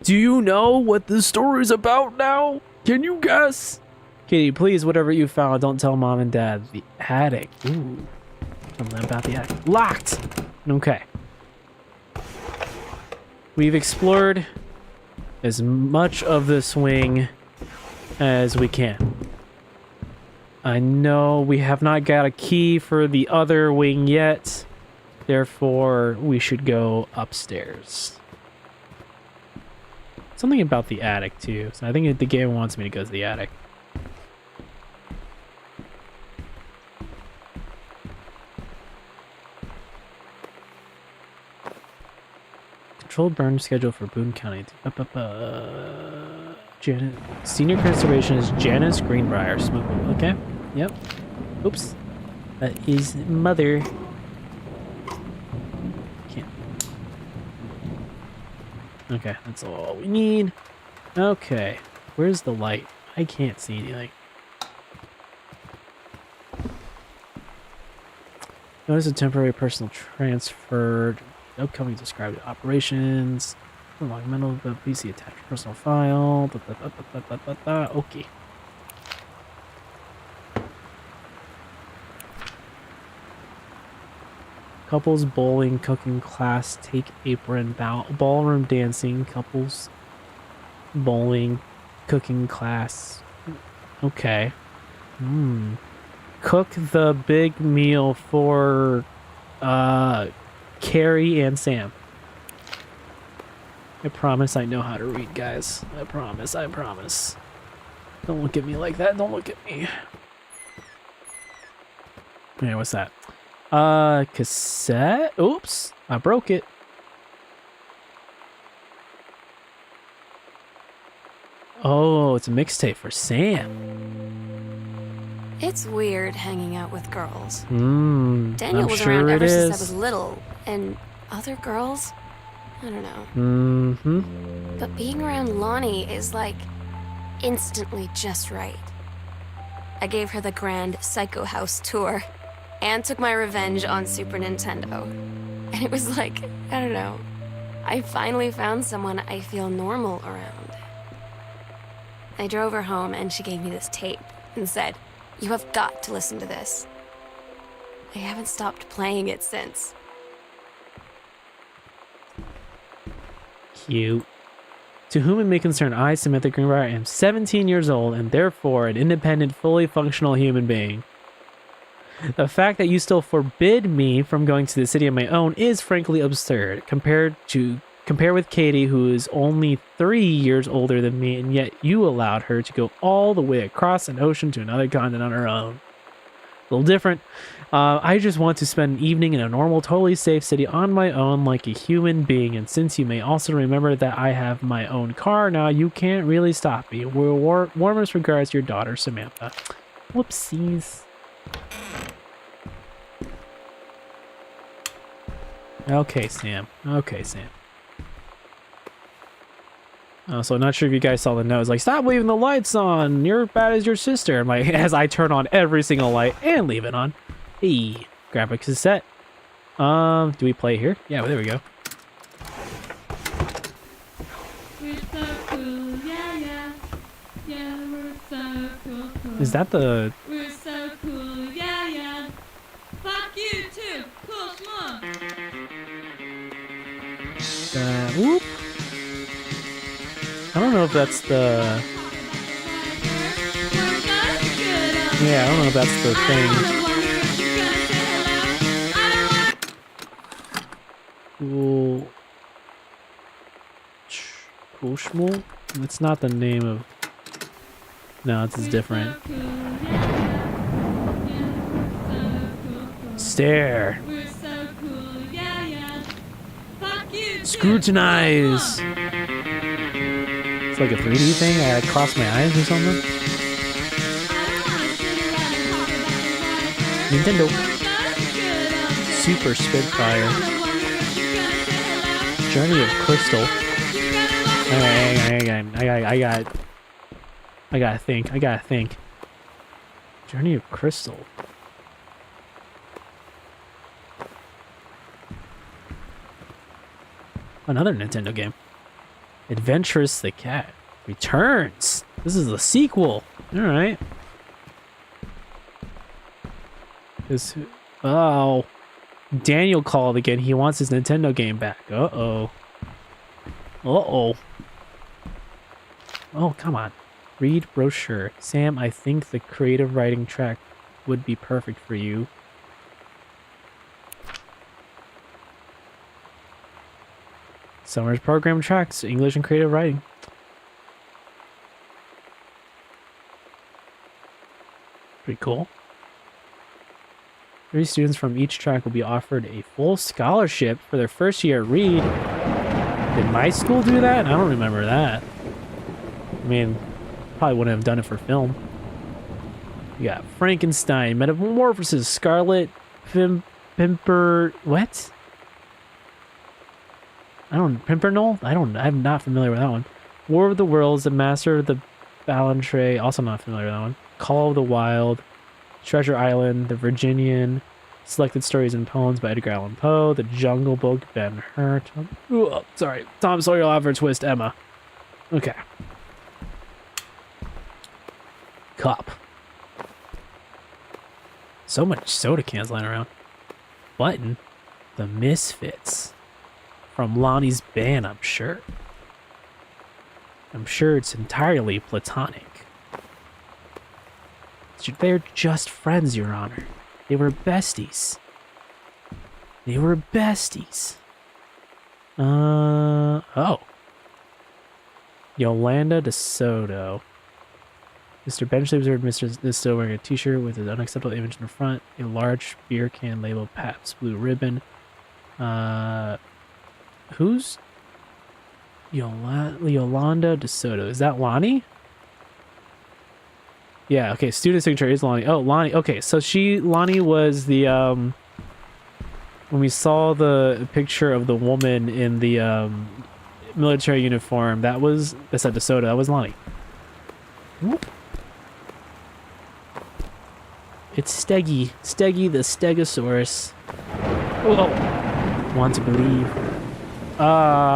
Do you know what the story's about now? Can you guess? Katie, please, whatever you found, don't tell Mom and Dad. The attic. Ooh. Something about the attic. Locked! Okay. We've explored as much of this wing as we can. I know we have not got a key for the other wing yet. Therefore, we should go upstairs. Something about the attic, too. So I think the game wants me to go to the attic. Controlled burn schedule for Boone County. Senior conservation is Janice Greenbrier. Smoking. Okay. Yep. Oops. That is mother. Can't. Okay, that's all we need. Okay. Where's the light? I can't see anything. Notice a temporary personal transfer. Upcoming described operations. Environmental, PC attached personal file. Okay. Couples bowling, cooking class, take apron, ballroom dancing, couples bowling, cooking class. Okay. Cook the big meal for Carrie and Sam. I promise I know how to read, guys. I promise, I promise. Don't look at me like that. Don't look at me. Okay, what's that? Cassette? Oops, I broke it. Oh, it's a mixtape for Sam. It's weird hanging out with girls. I'm Daniel was sure around it ever since I is. was little, and other girls? I don't know. Mm-hmm. But being around Lonnie is like instantly just right. I gave her the grand Psycho House tour and took my revenge on Super Nintendo. And it was like, I don't know, I finally found someone I feel normal around. I drove her home and she gave me this tape and said, "You have got to listen to this." I haven't stopped playing it since. Cute. To whom it may concern, I, Samantha Greenbrier, am 17 years old and therefore an independent, fully functional human being. The fact that you still forbid me from going to the city on my own is frankly absurd. Compare with Katie, who is only 3 years older than me, and yet you allowed her to go all the way across an ocean to another continent on her own. A little different. I just want to spend an evening in a normal, totally safe city on my own like a human being, and since you may also remember that I have my own car now, you can't really stop me. Warmest regards, your daughter, Samantha. Whoopsies. Okay, Sam. Okay, Sam. So not sure if you guys saw the note. It's like, stop leaving the lights on. You're bad as your sister. I'm like, as I turn on every single light and leave it on. Hey, grab a cassette. Do we play here? Yeah, well, there we go. We're so cool, yeah, yeah. Yeah, we're so cool, cool. Is that the... We're so cool, yeah, yeah. Fuck you too, cool, schmuck. whoop? I don't know if that's the... Yeah, I don't know if that's the thing. Cool... Cool Schmool? It's not the name of... No, it's different. Stare. Scrutinize. It's like a 3D thing. I gotta cross my eyes or something. Nintendo. Super Spitfire. Journey of Crystal. I gotta think. Journey of Crystal. Another Nintendo game. Adventurous the Cat returns. This is the sequel. All right. Oh, Daniel called again. He wants his Nintendo game back. Uh-oh. Uh-oh. Oh, come on. Read brochure. Sam, I think the creative writing track would be perfect for you. Summer's program tracks, English and creative writing. Pretty cool. 3 students from each track will be offered a full scholarship for their first year at Reed. Did my school do that? I don't remember that. I mean, probably wouldn't have done it for film. We got Frankenstein, Metamorphosis, Scarlet, Pimper... What? Pimpernel? I'm not familiar with that one. War of the Worlds, The Master of the Ballantrae, also not familiar with that one. Call of the Wild, Treasure Island, The Virginian, Selected Stories and Poems by Edgar Allan Poe, The Jungle Book, Ben Hur. Sorry, Tom Sawyer, Oliver Twist, Emma. Okay. Cup. So much soda cans lying around. Button. The Misfits. From Lonnie's band, I'm sure. I'm sure it's entirely platonic. They're just friends, Your Honor. They were besties. Oh. Yolanda DeSoto. Mr. Benchley observed Mr. DeSoto wearing a t-shirt with an unacceptable image in the front, a large beer can labeled Pabst Blue Ribbon. Who's Yolanda DeSoto? Is that Lonnie? Yeah, okay, student signature is Lonnie. Oh, Lonnie. Okay, so Lonnie was the, when we saw the picture of the woman in the, military uniform, that said DeSoto, that was Lonnie. Whoop. It's Steggy the Stegosaurus. Whoa. Want to believe. I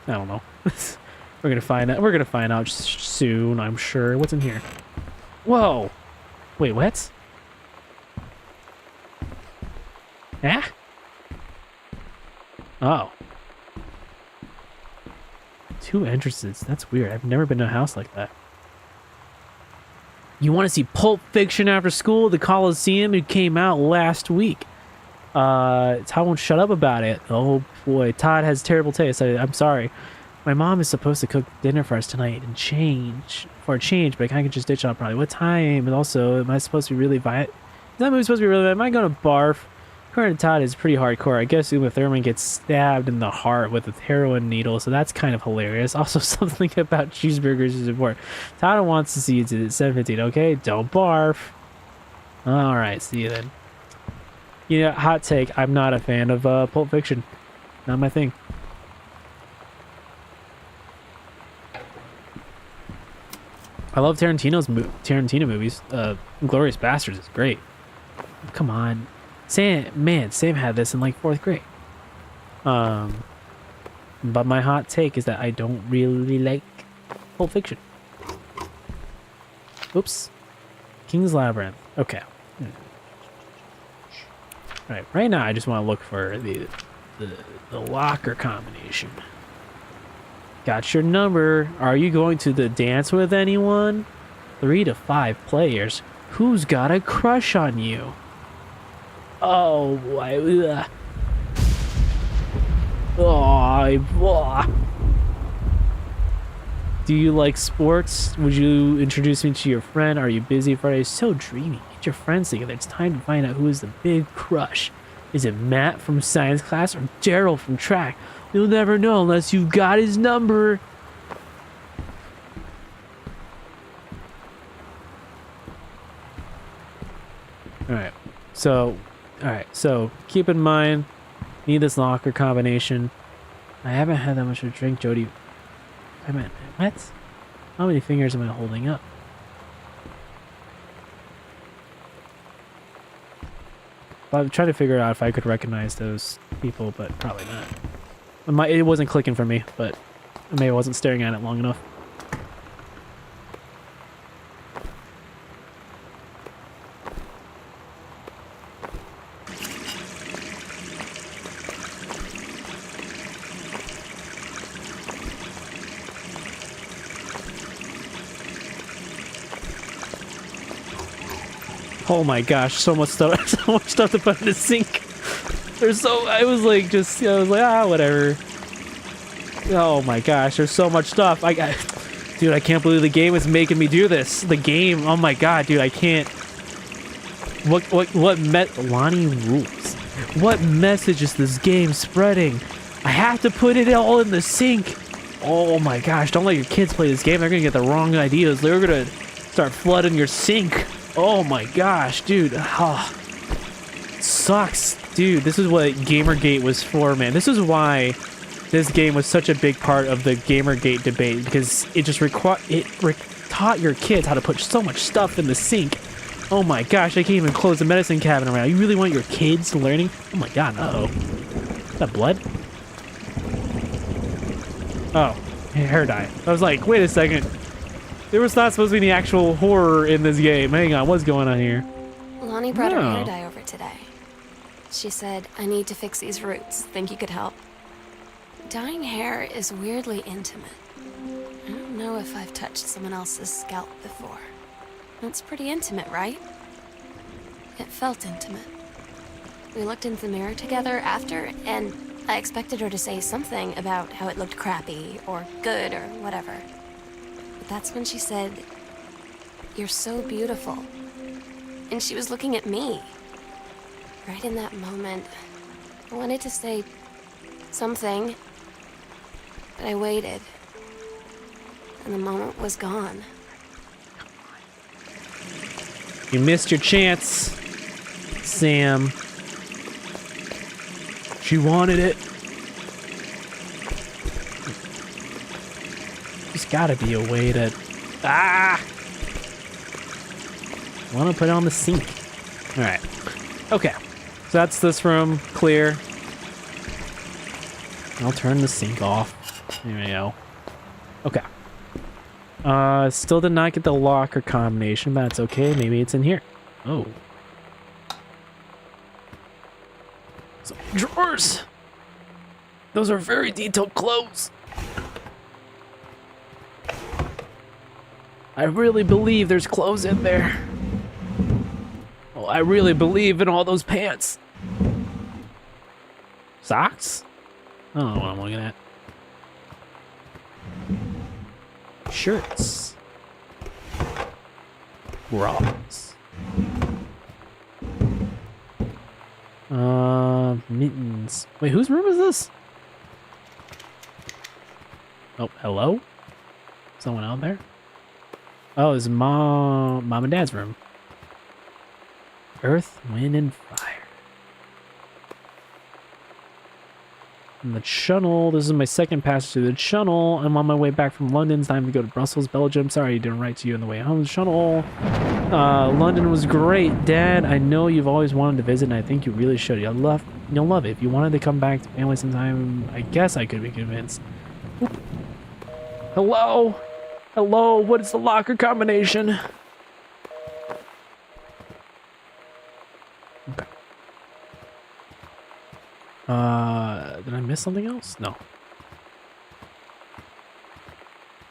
don't know. We're gonna find out. We're gonna find out soon, I'm sure. What's in here? Whoa! Wait, what? Ah? Oh. 2 entrances. That's weird. I've never been to a house like that. You want to see Pulp Fiction after school? The Coliseum. It came out last week. Todd won't shut up about it. Oh boy, Todd has terrible taste. I'm sorry. My mom is supposed to cook dinner for us tonight and for a change, but I can just ditch on probably. What time? And also, am I supposed to be really violent? Is that movie supposed to be really violent? Am I going to barf? According to Todd, is pretty hardcore. I guess Uma Thurman gets stabbed in the heart with a heroin needle, so that's kind of hilarious. Also, something about cheeseburgers is important. Todd wants to see you to 7:15. Okay, don't barf. All right, see you then. You know, hot take. I'm not a fan of Pulp Fiction. Not my thing. I love Tarantino movies. Glorious Bastards is great. Come on. Sam had this in like 4th grade. But my hot take is that I don't really like Pulp Fiction. Oops. King's Labyrinth. Okay. Alright, right now I just want to look for the locker combination. Got your number. Are you going to the dance with anyone? 3 to 5 players. Who's got a crush on you? Oh, boy. Ugh. Oh, do you like sports? Would you introduce me to your friend? Are you busy Friday? So dreamy. Get your friends together. It's time to find out who is the big crush. Is it Matt from science class or Daryl from track? You'll never know unless you've got his number. Alright, so keep in mind, need this locker combination. I haven't had that much to drink, Jody. I meant, what? How many fingers am I holding up? I'm trying to figure out if I could recognize those people, but probably not. It wasn't clicking for me, but maybe I wasn't staring at it long enough. Oh my gosh, so much stuff, so much stuff to put in the sink. I was like, whatever. Oh my gosh, there's so much stuff. Dude, I can't believe the game is making me do this. The game, oh my god, dude, I can't. Lonnie rules. What message is this game spreading? I have to put it all in the sink. Oh my gosh, don't let your kids play this game. They're gonna get the wrong ideas. They're gonna start flooding your sink. Oh my gosh, dude. Oh, sucks. Dude, this is what Gamergate was for, man. This is why this game was such a big part of the Gamergate debate, because it just taught your kids how to put so much stuff in the sink. Oh my gosh, I can't even close the medicine cabinet around. You really want your kids learning? Oh my god, uh-oh. Is that blood? Oh, hair dye. I was like, wait a second. There was not supposed to be any actual horror in this game. Hang on, what's going on here? Lonnie brought her hair dye over today. She said, I need to fix these roots. Think you could help? Dyeing hair is weirdly intimate. I don't know if I've touched someone else's scalp before. That's pretty intimate, right? It felt intimate. We looked into the mirror together after, and I expected her to say something about how it looked crappy or good or whatever. But that's when she said, "You're so beautiful." And she was looking at me. Right in that moment, I wanted to say something, but I waited. And the moment was gone. You missed your chance, Sam. She wanted it. There's gotta be a way to... Ah! I want to put it on the sink. Alright. Okay. So that's this room. Clear. I'll turn the sink off. There we go. Okay. Still did not get the locker combination, but that's okay. Maybe it's in here. Oh. Some drawers. Those are very detailed clothes. I really believe there's clothes in there. Oh, I really believe in all those pants. Socks? I don't know what I'm looking at. Shirts. Bras. Mittens. Wait, whose room is this? Oh, hello? Someone out there? Oh, it's mom and dad's room. Earth, wind, and fire. And the channel. This is my second passage through the channel. I'm on my way back from London. It's time to go to Brussels, Belgium. Sorry I didn't write to you on the way home. The channel. London was great. Dad, I know you've always wanted to visit, and I think you really should. You'll love it. If you wanted to come back to family sometime, I guess I could be convinced. Oop. Hello? Hello? What is the locker combination? Okay. Did I miss something else? No.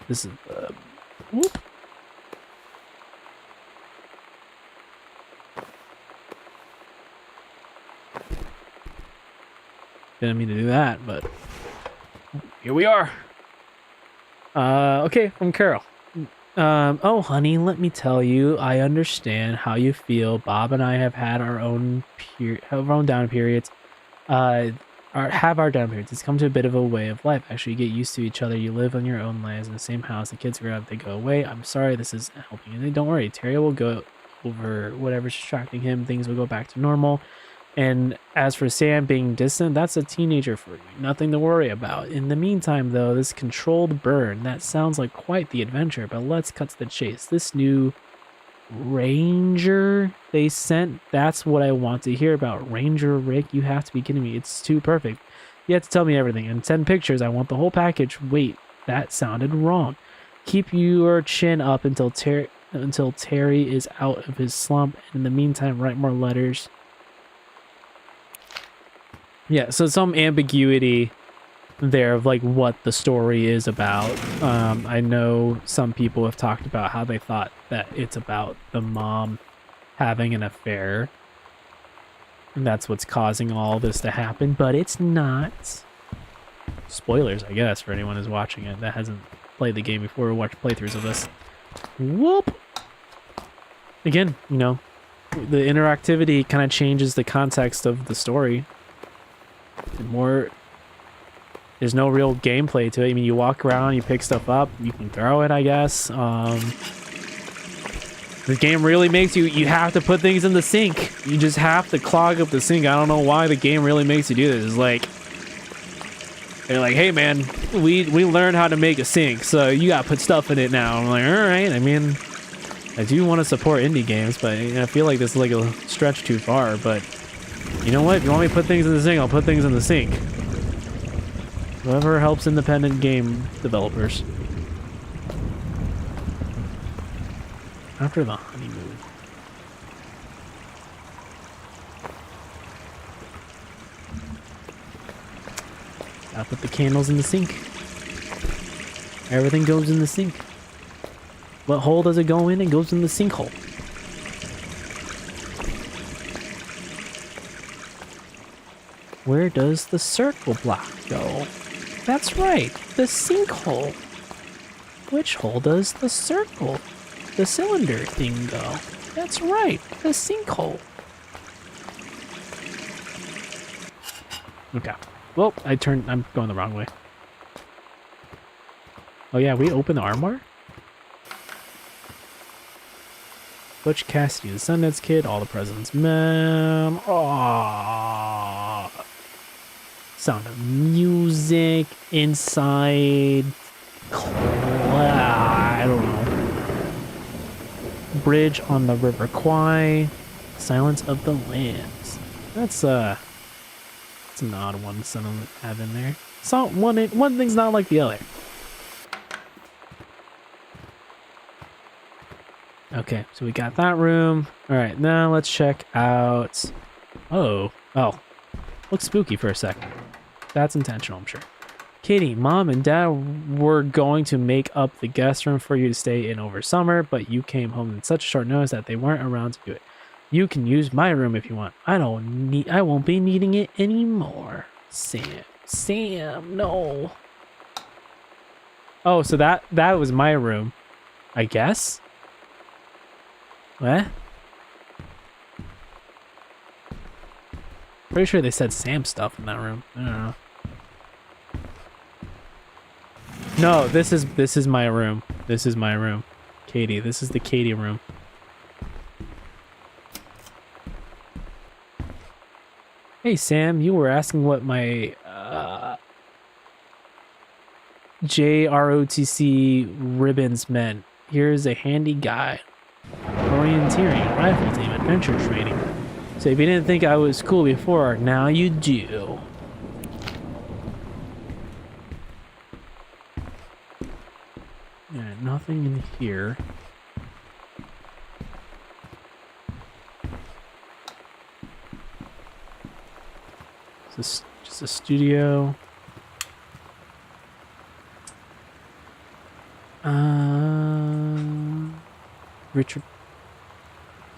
This is, whoop. Didn't mean to do that, but here we are. Okay, from Carol. Oh, honey, let me tell you, I understand how you feel. Bob and I have had our own down periods. Have our down periods. It's come to a bit of a way of life. Actually, you get used to each other. You live on your own lives in the same house. The kids grow up, they go away. I'm sorry, this is helping you. Don't worry, Terry will go over whatever's distracting him. Things will go back to normal. And as for Sam being distant, that's a teenager for you. Nothing to worry about. In the meantime, though, this controlled burn, that sounds like quite the adventure, but let's cut to the chase. This new Ranger they sent, that's what I want to hear about. Ranger Rick, you have to be kidding me. It's too perfect. You have to tell me everything and send pictures. I want the whole package. Wait, that sounded wrong. Keep your chin up until Terry is out of his slump. And in the meantime, write more letters. Yeah, so some ambiguity there of like what the story is about. I know some people have talked about how they thought that it's about the mom having an affair. And that's what's causing all this to happen, but it's not. Spoilers, I guess, for anyone who's watching it that hasn't played the game before or watched playthroughs of this. Whoop! Again, you know, the interactivity kind of changes the context of the story. There's no real gameplay to it. I mean, you walk around, you pick stuff up, you can throw it, I guess. The game really makes you have to put things in the sink. You just have to clog up the sink. I don't know why the game really makes you do this. It's like, they're like, hey man, we learned how to make a sink, so you gotta put stuff in it now. I'm like, all right. I mean, I do want to support indie games, but I feel like this is like a stretch too far. But you know what? If you want me to put things in the sink, I'll put things in the sink. Whoever helps independent game developers. After the honeymoon. Gotta put the candles in the sink. Everything goes in the sink. What hole does it go in? It goes in the sinkhole. Where does the circle block go? That's right, the sinkhole. Which hole does the cylinder thing go? That's right, the sinkhole. Okay. Well, I'm going the wrong way. Oh yeah, we open the armoire? Butch Cassidy, the Sundance Kid, all the president's men. Aww. Sound of music inside. I don't know. Bridge on the River Kwai. Silence of the Lambs. That's an odd one to have in there. So one thing's not like the other. Okay, so we got that room. All right, now let's check out. Oh, looks spooky for a second. That's intentional, I'm sure. Katie, Mom and Dad were going to make up the guest room for you to stay in over summer, but you came home in such short notice that they weren't around to do it. You can use my room if you want. I won't be needing it anymore. Sam, no. Oh, so that was my room, I guess. What? Pretty sure they said Sam stuff in that room. I don't know. No, this is my room. This is my room. Katie, this is the Katie room. Hey Sam, you were asking what my JROTC ribbons meant. Here's a handy guide. Orienteering, rifle team, adventure training. So if you didn't think I was cool before, now you do. Yeah, nothing in here. Is this just a studio? Richard.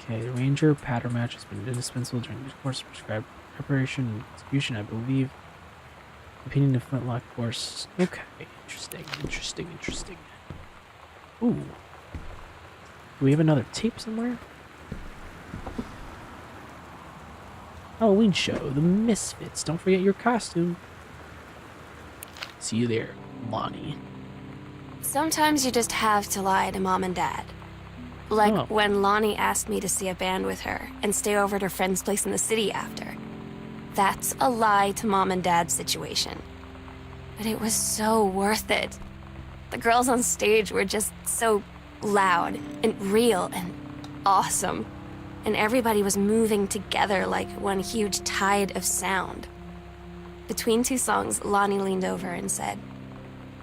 Okay, the Ranger pattern match has been indispensable during the course of prescribed preparation and execution, I believe. Opinion of Flintlock course. Okay, interesting. Ooh. Do we have another tape somewhere? Halloween show, the Misfits. Don't forget your costume. See you there, Lonnie. Sometimes you just have to lie to Mom and Dad. Like when Lonnie asked me to see a band with her and stay over at her friend's place in the city after. That's a lie to Mom and Dad's situation. But it was so worth it. The girls on stage were just so loud and real and awesome. And everybody was moving together like one huge tide of sound. Between two songs, Lonnie leaned over and said,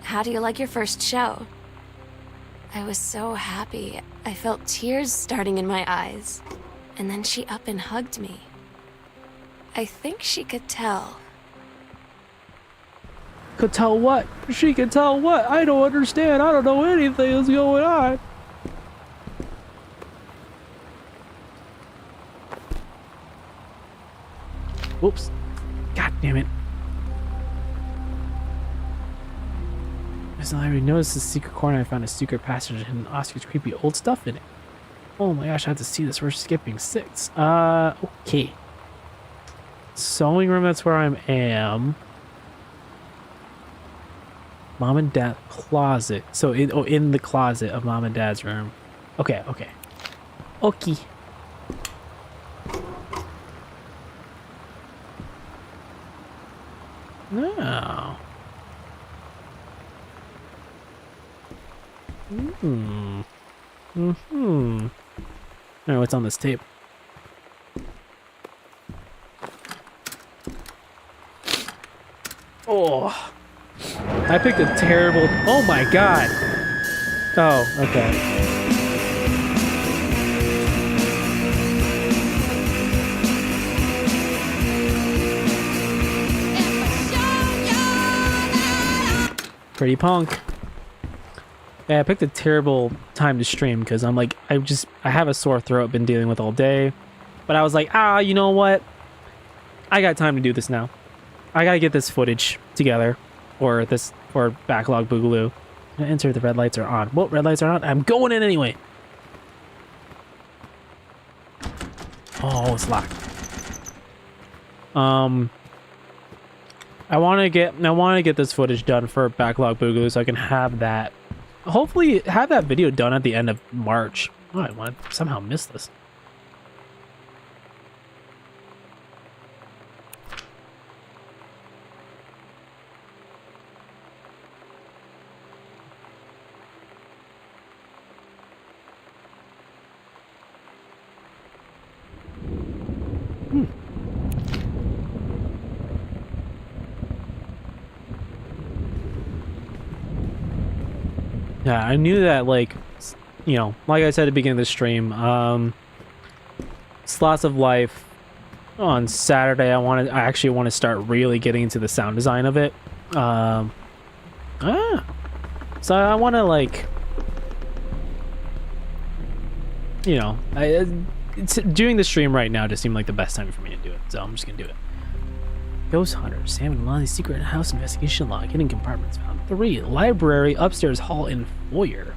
"How do you like your first show?" I was so happy. I felt tears starting in my eyes. And then she up and hugged me. I think she could tell. Could tell what? She could tell what? I don't understand. I don't know anything is going on. Whoops. God damn it. As I already noticed the secret corner, I found a secret passage and Oscar's creepy old stuff in it. Oh my gosh, I have to see this. We're skipping 6. Okay. Sewing room, that's where I am. Mom and Dad closet. So in the closet of Mom and Dad's room. Okay. Okay. No. Alright, what's on this tape? Oh. I picked a terrible... Oh my god. Oh, okay. Pretty punk. Yeah, I picked a terrible time to stream because I'm like, I have a sore throat, been dealing with all day. But I was like, you know what? I got time to do this now. I gotta get this footage together, or backlog boogaloo. Enter, the red lights are on. Well, red lights are on. I'm going in anyway. Oh, it's locked. I want to get this footage done for backlog boogaloo so I can have that. Hopefully, have that video done at the end of March. Oh, I want to somehow miss this. Yeah, I knew that, like, you know, like I said at the beginning of the stream, Slots of Life on Saturday, I actually want to start really getting into the sound design of it. So I want to, like, you know, doing the stream right now just seemed like the best time for me to do it, so I'm just gonna do it. Ghost Hunter, Sam and Lonnie's secret house investigation log, hidden compartments found. 3, library, upstairs hall, and foyer.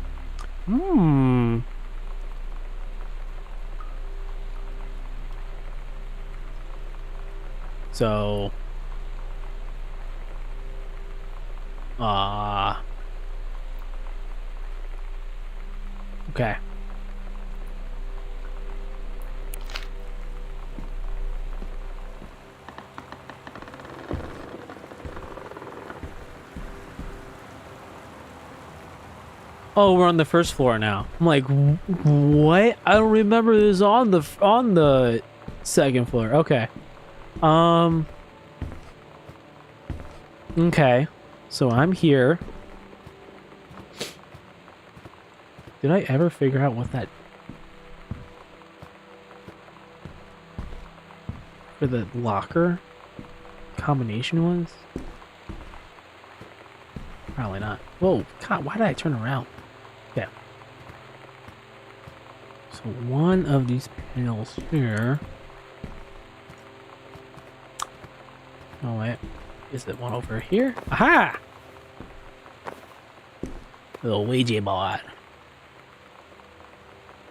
So, okay. Oh, we're on the first floor now. I'm like, what? I don't remember this on the second floor. Okay. Okay. So I'm here. Did I ever figure out what that for the locker combination was? Probably not. Whoa, God, why did I turn around? Yeah. So one of these panels here. Oh wait, is it one over here? Aha! Little Ouija board.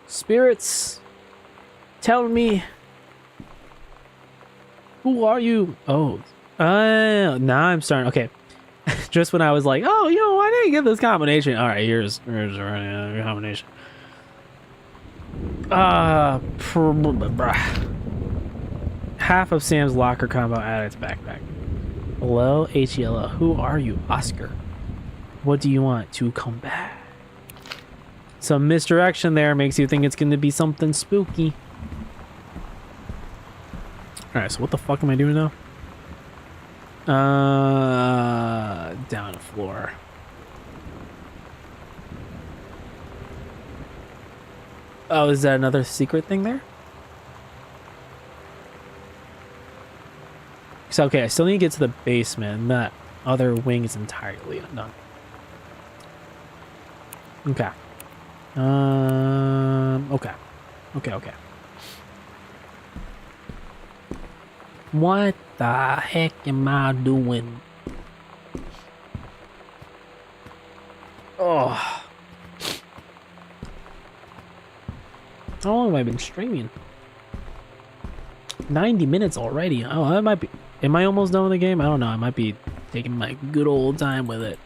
Spirits, tell me, who are you? Oh, now I'm starting. Okay. Just when I was like, oh, you know, why didn't I get this combination? All right, here's a combination. Half of Sam's locker combo added to backpack. Hello, HELO. Who are you, Oscar? What do you want to come back? Some misdirection there makes you think it's going to be something spooky. All right, so what the fuck am I doing now? Down the floor. Oh, is that another secret thing there? So, okay, I still need to get to the basement, and that other wing is entirely undone. Okay. Okay. What the heck am I doing? Oh. How long have I been streaming? 90 minutes already. Oh, that might be... Am I almost done with the game? I don't know. I might be taking my good old time with it.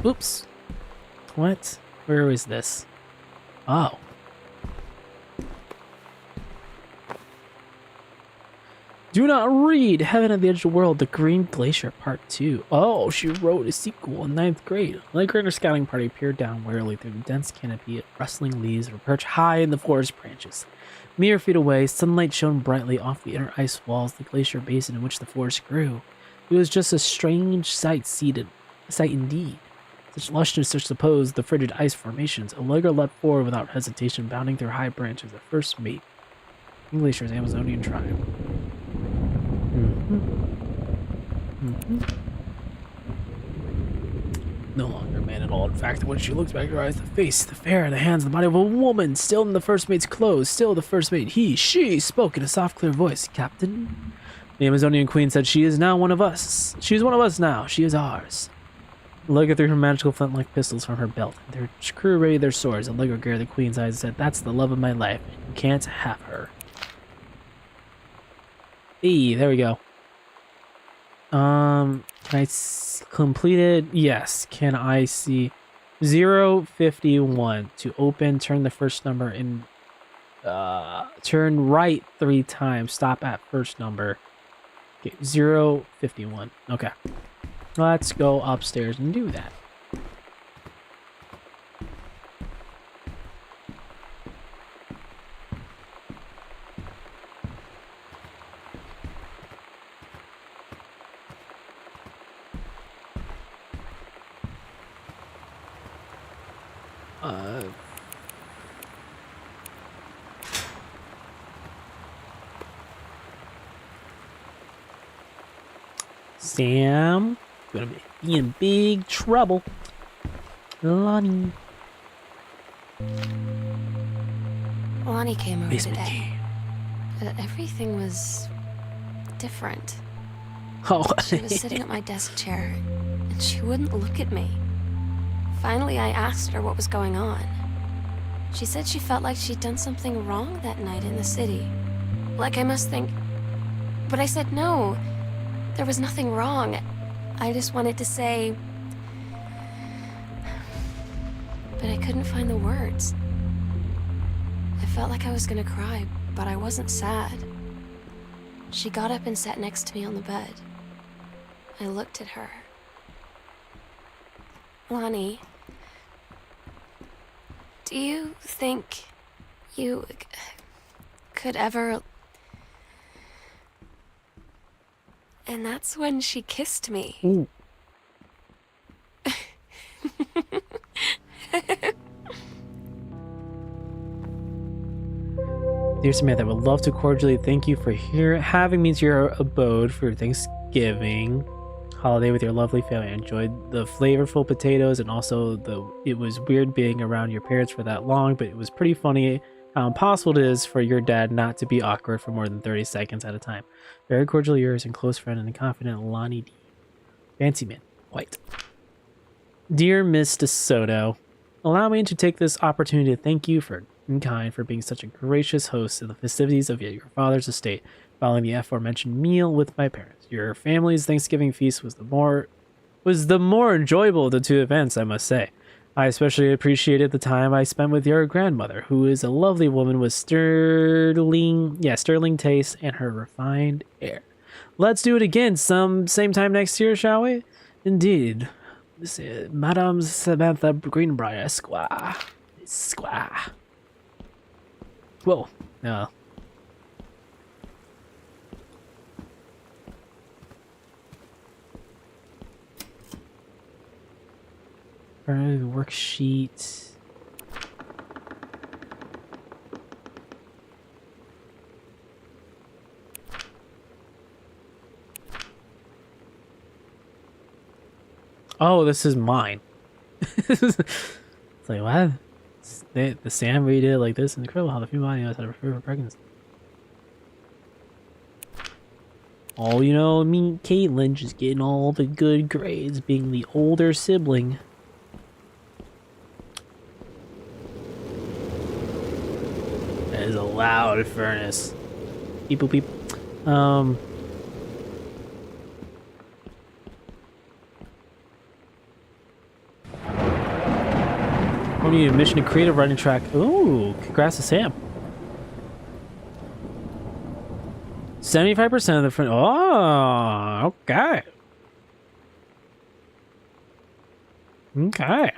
Oops. What? Where is this? Oh. Do not read Heaven at the Edge of the World, The Green Glacier Part 2. Oh, she wrote a sequel in 9th grade. Ninth grader scouting party peered down warily through the dense canopy of rustling leaves that were perched high in the forest branches. Mere feet away, sunlight shone brightly off the inner ice walls, the glacier basin in which the forest grew. It was just a strange sight indeed. Such lushness, such supposed the frigid ice formations. Allegra leapt forward without hesitation, bounding through high branches, the first mate. Glacier's Amazonian tribe. No longer a man at all. In fact, when she looks back, her eyes, the face, the hair, the hands, the body of a woman, still in the first mate's clothes, still the first mate, he, she, spoke in a soft, clear voice. Captain? The Amazonian queen said, she is now one of us. She is one of us now. She is ours. Ligo threw her magical flint-like pistols from her belt. Their crew readied their swords, and Ligo glared at the queen's eyes and said, that's the love of my life. You can't have her. Hey, there we go. Can I complete it? Yes. Can I see 051 to open, turn the first number in, turn right 3 times, stop at first number. Okay, 051. Okay. Let's go upstairs and do that. Sam, gonna be in big trouble. Lonnie. Lonnie came over Basement today. key. Everything was different. Oh. She was sitting at my desk chair, and she wouldn't look at me. Finally, I asked her what was going on. She said she felt like she'd done something wrong that night in the city. Like I must think... But I said no. There was nothing wrong. I just wanted to say... But I couldn't find the words. I felt like I was gonna cry, but I wasn't sad. She got up and sat next to me on the bed. I looked at her. Lonnie, do you think you could ever... And that's when she kissed me. Ooh. Dear Samantha, I would love to cordially thank you for having me to your abode for your Thanksgiving holiday with your lovely family. I enjoyed the flavorful potatoes, and also it was weird being around your parents for that long, but it was pretty funny how impossible it is for your dad not to be awkward for more than 30 seconds at a time. Very cordially yours and close friend and confident Lonnie D. Fancy Man, White. Dear Miss DeSoto, allow me to take this opportunity to thank you in kind for being such a gracious host of the festivities of your father's estate following the aforementioned meal with my parents. Your family's Thanksgiving feast was the more enjoyable of the two events, I must say. I especially appreciated the time I spent with your grandmother, who is a lovely woman with sterling taste and her refined air. Let's do it again same time next year, shall we? Indeed. This is Madame Samantha Greenbrier, Esquire. Whoa. No. Worksheet. Oh, this is mine. It's like, what? The Sam we did like this. Incredible how the female audience had a prefer for pregnancy. Oh, you know, me, Caitlin, just getting all the good grades, being the older sibling. That is a loud furnace. Beep boop beep. We need a mission to create a running track. Ooh, congrats to Sam. 75% of the front. Oh, okay. Okay.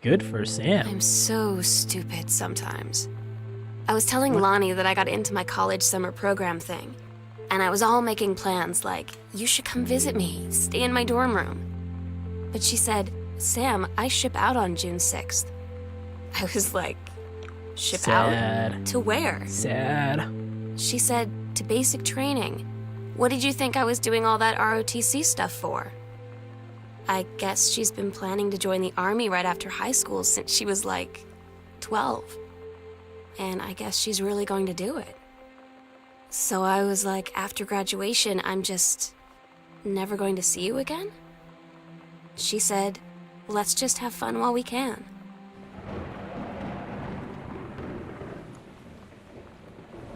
Good for Sam. I'm so stupid sometimes. I was telling Lonnie that I got into my college summer program thing, and I was all making plans like, you should come visit me, stay in my dorm room. But she said, Sam, I ship out on June 6th. I was like, ship Sad. out? To where? Sad. She said, to basic training. What did you think I was doing all that ROTC stuff for? I guess she's been planning to join the army right after high school since she was like 12. And I guess she's really going to do it. So I was like, after graduation, I'm just never going to see you again? She said, let's just have fun while we can.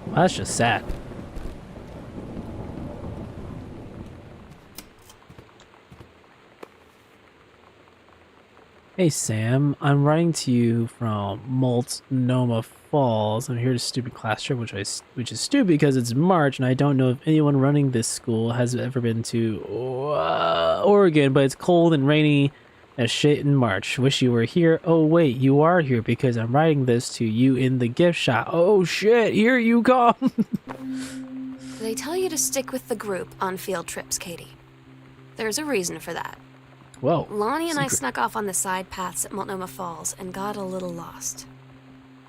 Well, that's just sad. Hey Sam, I'm writing to you from Multnomah Falls. I'm here to stupid class trip, which is stupid because it's March and I don't know if anyone running this school has ever been to Oregon, but it's cold and rainy as shit in March. Wish you were here. Oh wait, you are here because I'm writing this to you in the gift shop. Oh shit, here you come. They tell you to stick with the group on field trips, Katie. There's a reason for that. Whoa. Lonnie and I snuck off on the side paths at Multnomah Falls and got a little lost.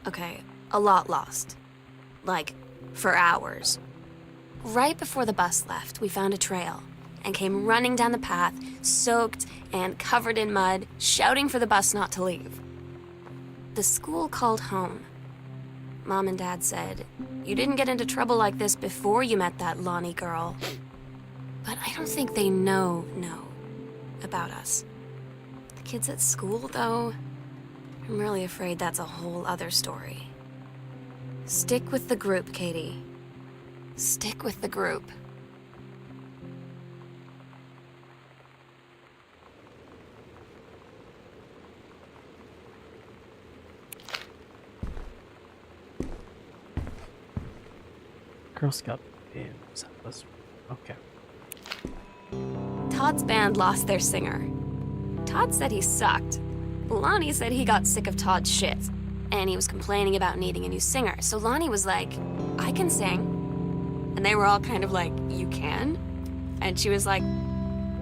Okay, a lot lost. Like, for hours. Right before the bus left, we found a trail and came running down the path, soaked and covered in mud, shouting for the bus not to leave. The school called home. Mom and Dad said, you didn't get into trouble like this before you met that Lonnie girl. But I don't think they know about us. The kids at school, though, I'm really afraid that's a whole other story. Stick with the group, Katie. Stick with the group. Girl Scout games. Okay. Todd's band lost their singer. Todd said he sucked. Lonnie said he got sick of Todd's shit, and he was complaining about needing a new singer. So Lonnie was like, I can sing. And they were all kind of like, you can? And she was like,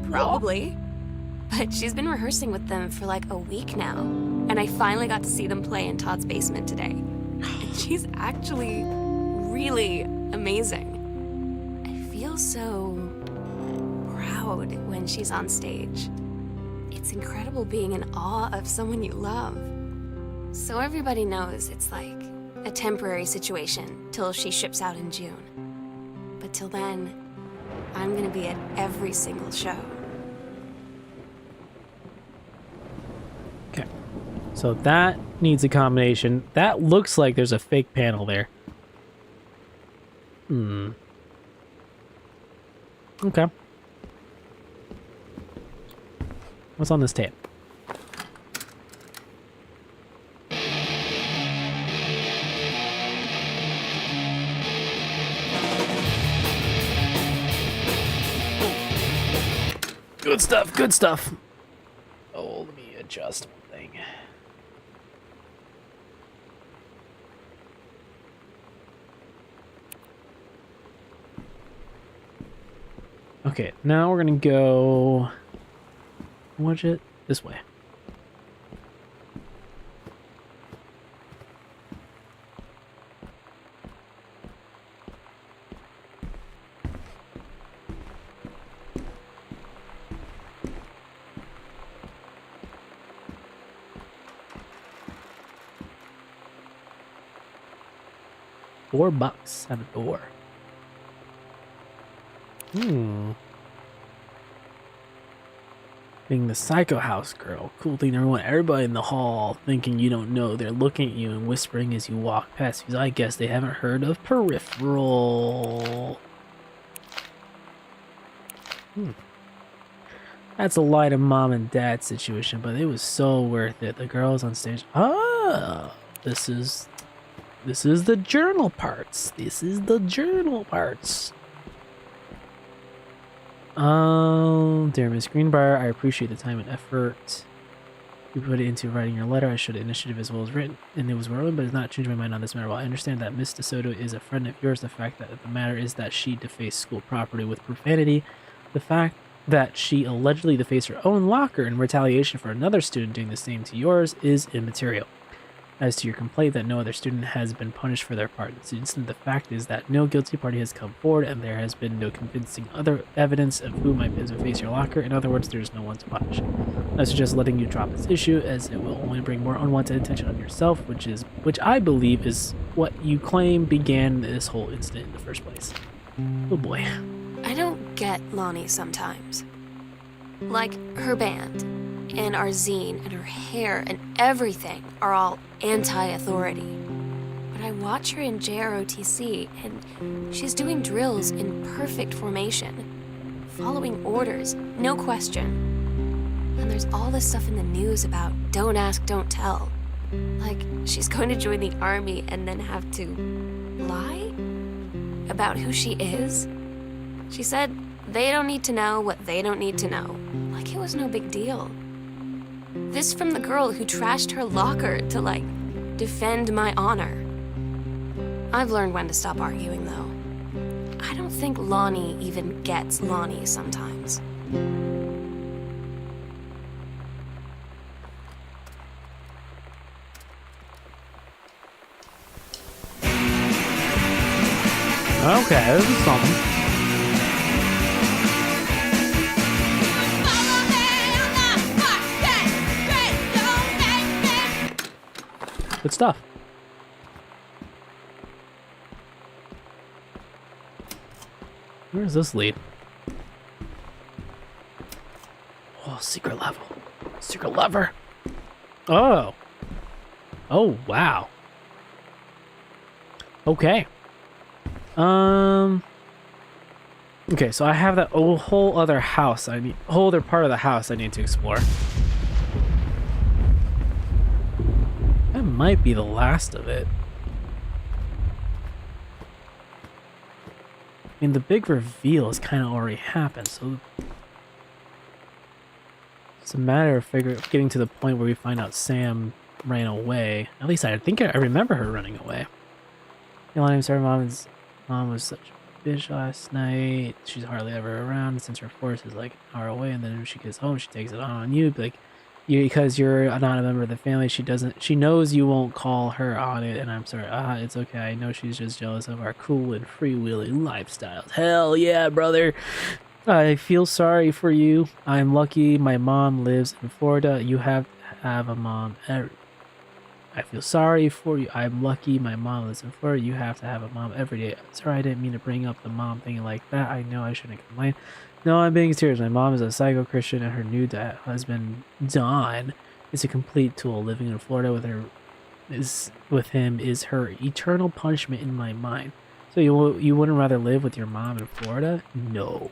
probably. But she's been rehearsing with them for like a week now. And I finally got to see them play in Todd's basement today. And she's actually really amazing. I feel so proud when she's on stage. It's incredible being in awe of someone you love. So everybody knows it's like a temporary situation till she ships out in June. But till then, I'm gonna be at every single show. Okay. So that needs a combination. That looks like there's a fake panel there. Okay. What's on this tape? Good stuff, good stuff. Oh, let me adjust one thing. Okay, now we're gonna go... Watch it this way. $4 at a door. Being the psycho house girl. Cool thing, everybody in the hall thinking you don't know. They're looking at you and whispering as you walk past, because I guess they haven't heard of peripheral. That's a lie to mom and dad situation, but it was so worth it. The girls on stage. Ah, this is the journal parts. This is the journal parts. Dear Miss Greenbrier, I appreciate the time and effort you put into writing your letter. I showed initiative as well as written, and it was written, but it's not changed my mind on this matter. While I understand that Miss DeSoto is a friend of yours, the fact that the matter is that she defaced school property with profanity. The fact that she allegedly defaced her own locker in retaliation for another student doing the same to yours is immaterial. As to your complaint that no other student has been punished for their part in this incident, the fact is that no guilty party has come forward and there has been no convincing other evidence of who might face your locker. In other words, there is no one to punish. I suggest letting you drop this issue, as it will only bring more unwanted attention on yourself, which I believe is what you claim began this whole incident in the first place. Oh boy. I don't get Lonnie sometimes. Like, her band, and our zine, and her hair, and everything are all anti-authority. But I watch her in JROTC, and she's doing drills in perfect formation, following orders, no question. And there's all this stuff in the news about don't ask, don't tell. Like, she's going to join the army and then have to lie about who she is. She said they don't need to know what they don't need to know. Like it was no big deal. This from the girl who trashed her locker to, like, defend my honor. I've learned when to stop arguing, though. I don't think Lonnie even gets Lonnie sometimes. Okay, this is something. Good stuff. Where does this lead? Oh, secret level. Secret lever. Oh. Oh, wow. Okay. Okay, so I have that whole other house. Whole other part of the house I need to explore. That might be the last of it. I mean, the big reveal has kind of already happened, so it's a matter of getting to the point where we find out Sam ran away. At least I think I remember her running away. You know, I'm sorry, mom was such a bitch last night. She's hardly ever around since her force is like an hour away, and then when she gets home, she takes it on you, like. Because you're not a member of the family, she knows you won't call her on it, and I'm sorry, it's okay, I know she's just jealous of our cool and freewheeling lifestyles. Hell yeah, brother. I feel sorry for you. I'm lucky my mom lives in Florida. You have to have a mom. I feel sorry for you. I'm lucky my mom lives in Florida. You have to have a mom every day. Sorry, I didn't mean to bring up the mom thing like that. I know I shouldn't complain. No, I'm being serious. My mom is a psycho Christian, and her new husband, Don, is a complete tool. Living in Florida with him is her eternal punishment in my mind. So you wouldn't rather live with your mom in Florida? No.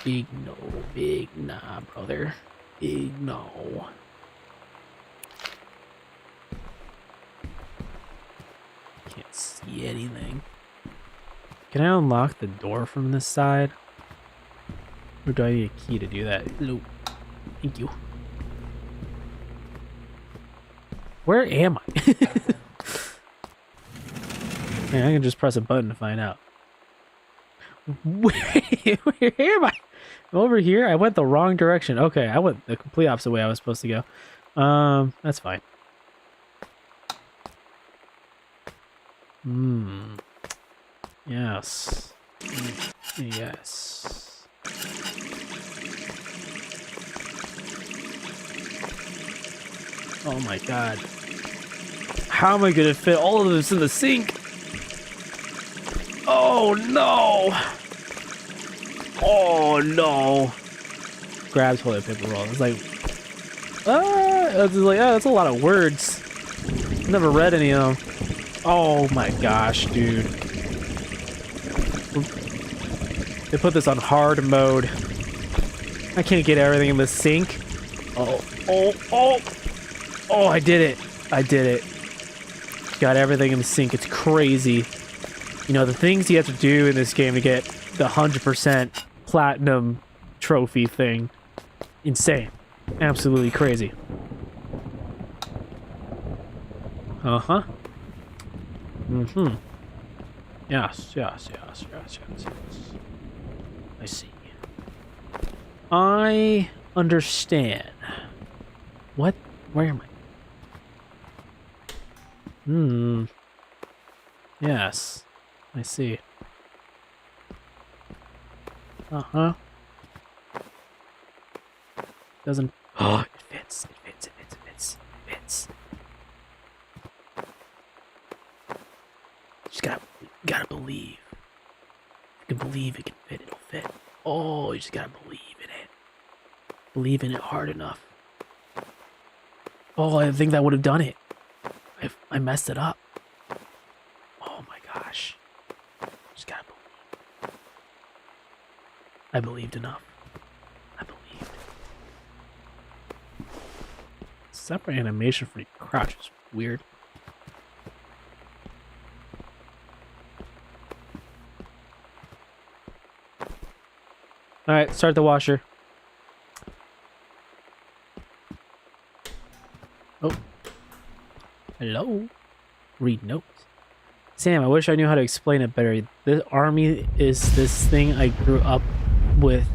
Big no. Big nah, brother. Big no. Can't see anything. Can I unlock the door from this side? Or do I need a key to do that? Hello. Thank you. Where am I? Man, I can just press a button to find out. Where am I? I'm over here? I went the wrong direction. Okay, I went the complete opposite way I was supposed to go. That's fine. Yes. Yes. Oh my god. How am I gonna fit all of this in the sink? Oh no! Oh no! Grab toilet paper roll. It's like, that's a lot of words. Never read any of them. Oh my gosh, dude. They put this on hard mode. I can't get everything in the sink. Oh, I did it. I did it. Got everything in the sink. It's crazy. You know, the things you have to do in this game to get the 100% platinum trophy thing. Insane. Absolutely crazy. Uh-huh. Mm-hmm. Yes. I see. I understand. What? Where am I? Hmm. Yes. I see. Uh-huh. Doesn't... Oh, it fits. It fits. It fits. It fits. It fits. Just gotta believe. You can believe it can fit. It'll fit. Oh, you just gotta believe in it. Believe in it hard enough. Oh, I think that would have done it. I messed it up. Oh my gosh. Just gotta believe. I believed enough. I believed. Separate animation for your crouch is weird. Alright, start the washer. Oh. Hello? Read notes. Sam, I wish I knew how to explain it better. The army is this thing I grew up with.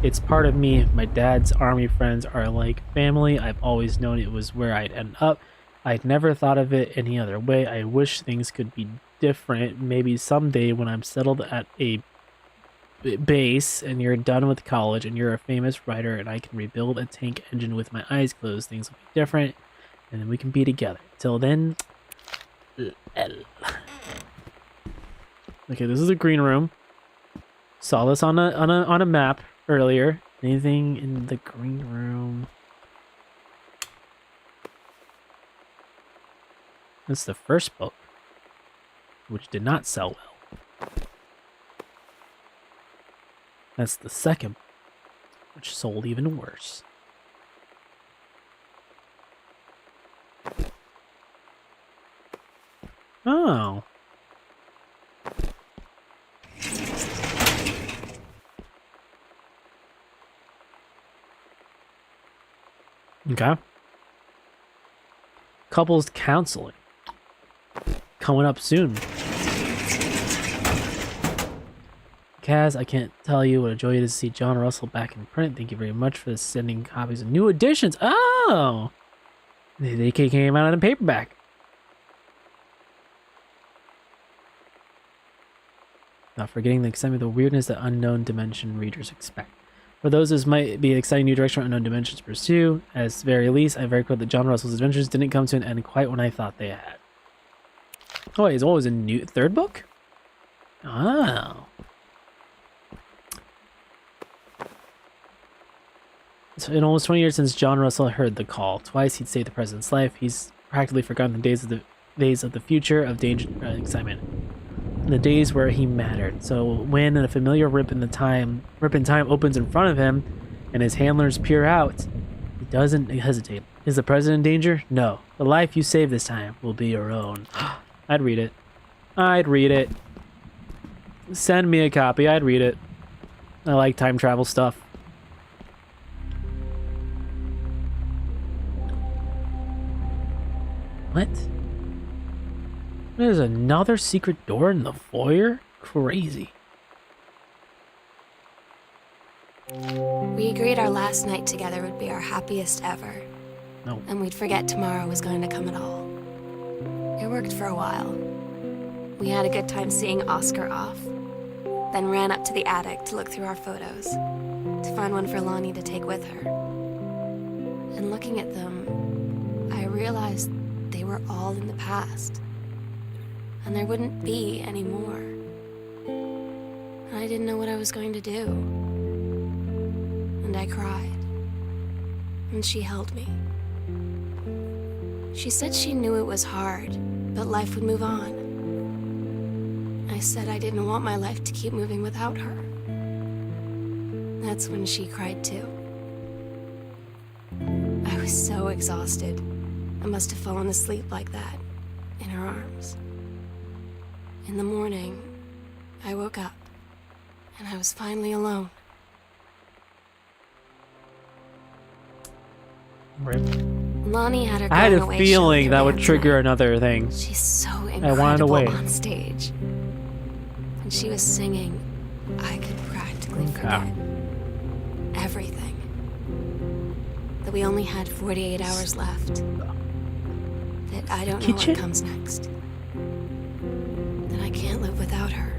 It's part of me. My dad's army friends are like family. I've always known it was where I'd end up. I'd never thought of it any other way. I wish things could be different. Maybe someday when I'm settled at a base and you're done with college and you're a famous writer and I can rebuild a tank engine with my eyes closed, things will be different and then we can be together. Till then, okay, this is a green room. Saw this on a map earlier. Anything in the green room? That's the first book, which did not sell well. That's the second, which sold even worse. Oh. Okay. Couples counseling. Coming up soon. Kaz, I can't tell you what a joy it is to see John Russell back in print. Thank you very much for sending copies of new editions. Oh! They came out in paperback. Not forgetting the excitement, the weirdness that Unknown Dimension readers expect. For those, this might be an exciting new direction for Unknown Dimensions to pursue. As very least, I'm very grateful that John Russell's adventures didn't come to an end quite when I thought they had. Oh, wait, is what was a new third book? Oh. It's been almost 20 years since John Russell heard the call. Twice he'd saved the president's life. He's practically forgotten the days of the future of danger and excitement. The days where he mattered. So when a familiar rip in time opens in front of him and his handlers peer out, he doesn't hesitate. Is the president in danger? No. The life you save this time will be your own. I'd read it. I'd read it. Send me a copy. I'd read it. I like time travel stuff. What? There's another secret door in the foyer? Crazy. We agreed our last night together would be our happiest ever. No. And we'd forget tomorrow was going to come at all. It worked for a while. We had a good time seeing Oscar off, then ran up to the attic to look through our photos, to find one for Lonnie to take with her. And looking at them, I realized they were all in the past. And there wouldn't be any more. And I didn't know what I was going to do. And I cried. And she held me. She said she knew it was hard, but life would move on. I said I didn't want my life to keep moving without her. That's when she cried too. I was so exhausted. I must have fallen asleep like that, in her arms. In the morning, I woke up, and I was finally alone. Rip. Lonnie had her I had going a away feeling show that would dance trigger night. another thing. She's so wanted to incredible wait. on stage. And she was singing, I could practically forget everything. That we only had 48 hours left. that I don't know Kitchen? what comes next. That I can't live without her.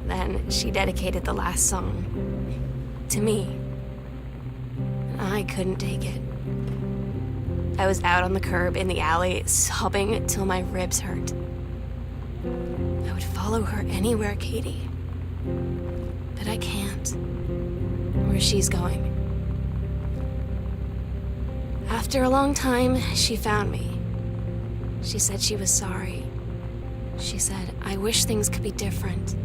Then she dedicated the last song to me. And I couldn't take it. I was out on the curb in the alley, sobbing till my ribs hurt. I would follow her anywhere, Katie. But I can't. Where she's going. After a long time, she found me. She said she was sorry. She said, I wish things could be different.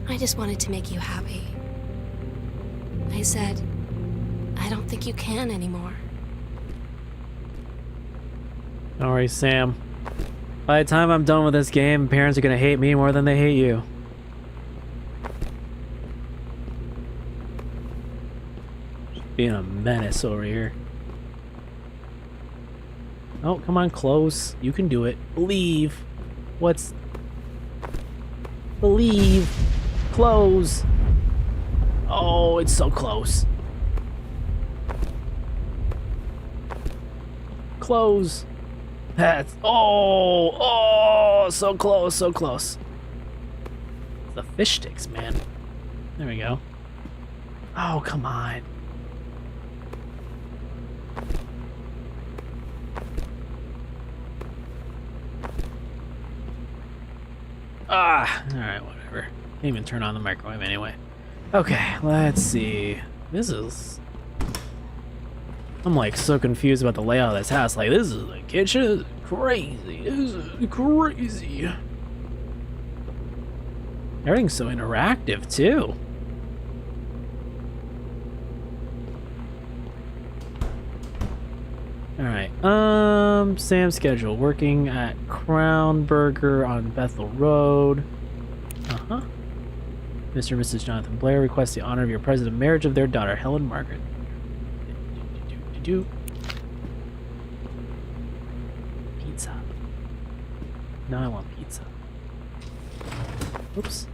I just wanted to make you happy. I said, I don't think you can anymore. Don't worry, Sam. By the time I'm done with this game, parents are gonna hate me more than they hate you. Just being a menace over here. Oh, come on, close. You can do it. Believe. What's... Believe. Close. Oh, it's so close. Close. That's... Oh, so close, so close. The fish sticks, man. There we go. Oh, come on. Ah, alright, whatever. Can't even turn on the microwave anyway. Okay, let's see. This is... I'm like so confused about the layout of this house. Like, this is the kitchen? This is crazy. This is crazy. Everything's so interactive, too. Alright, Sam's schedule. Working at Crown Burger on Bethel Road. Uh-huh. Mr. and Mrs. Jonathan Blair request the honor of your present marriage of their daughter, Helen Margaret. Pizza. Now I want pizza. Oops.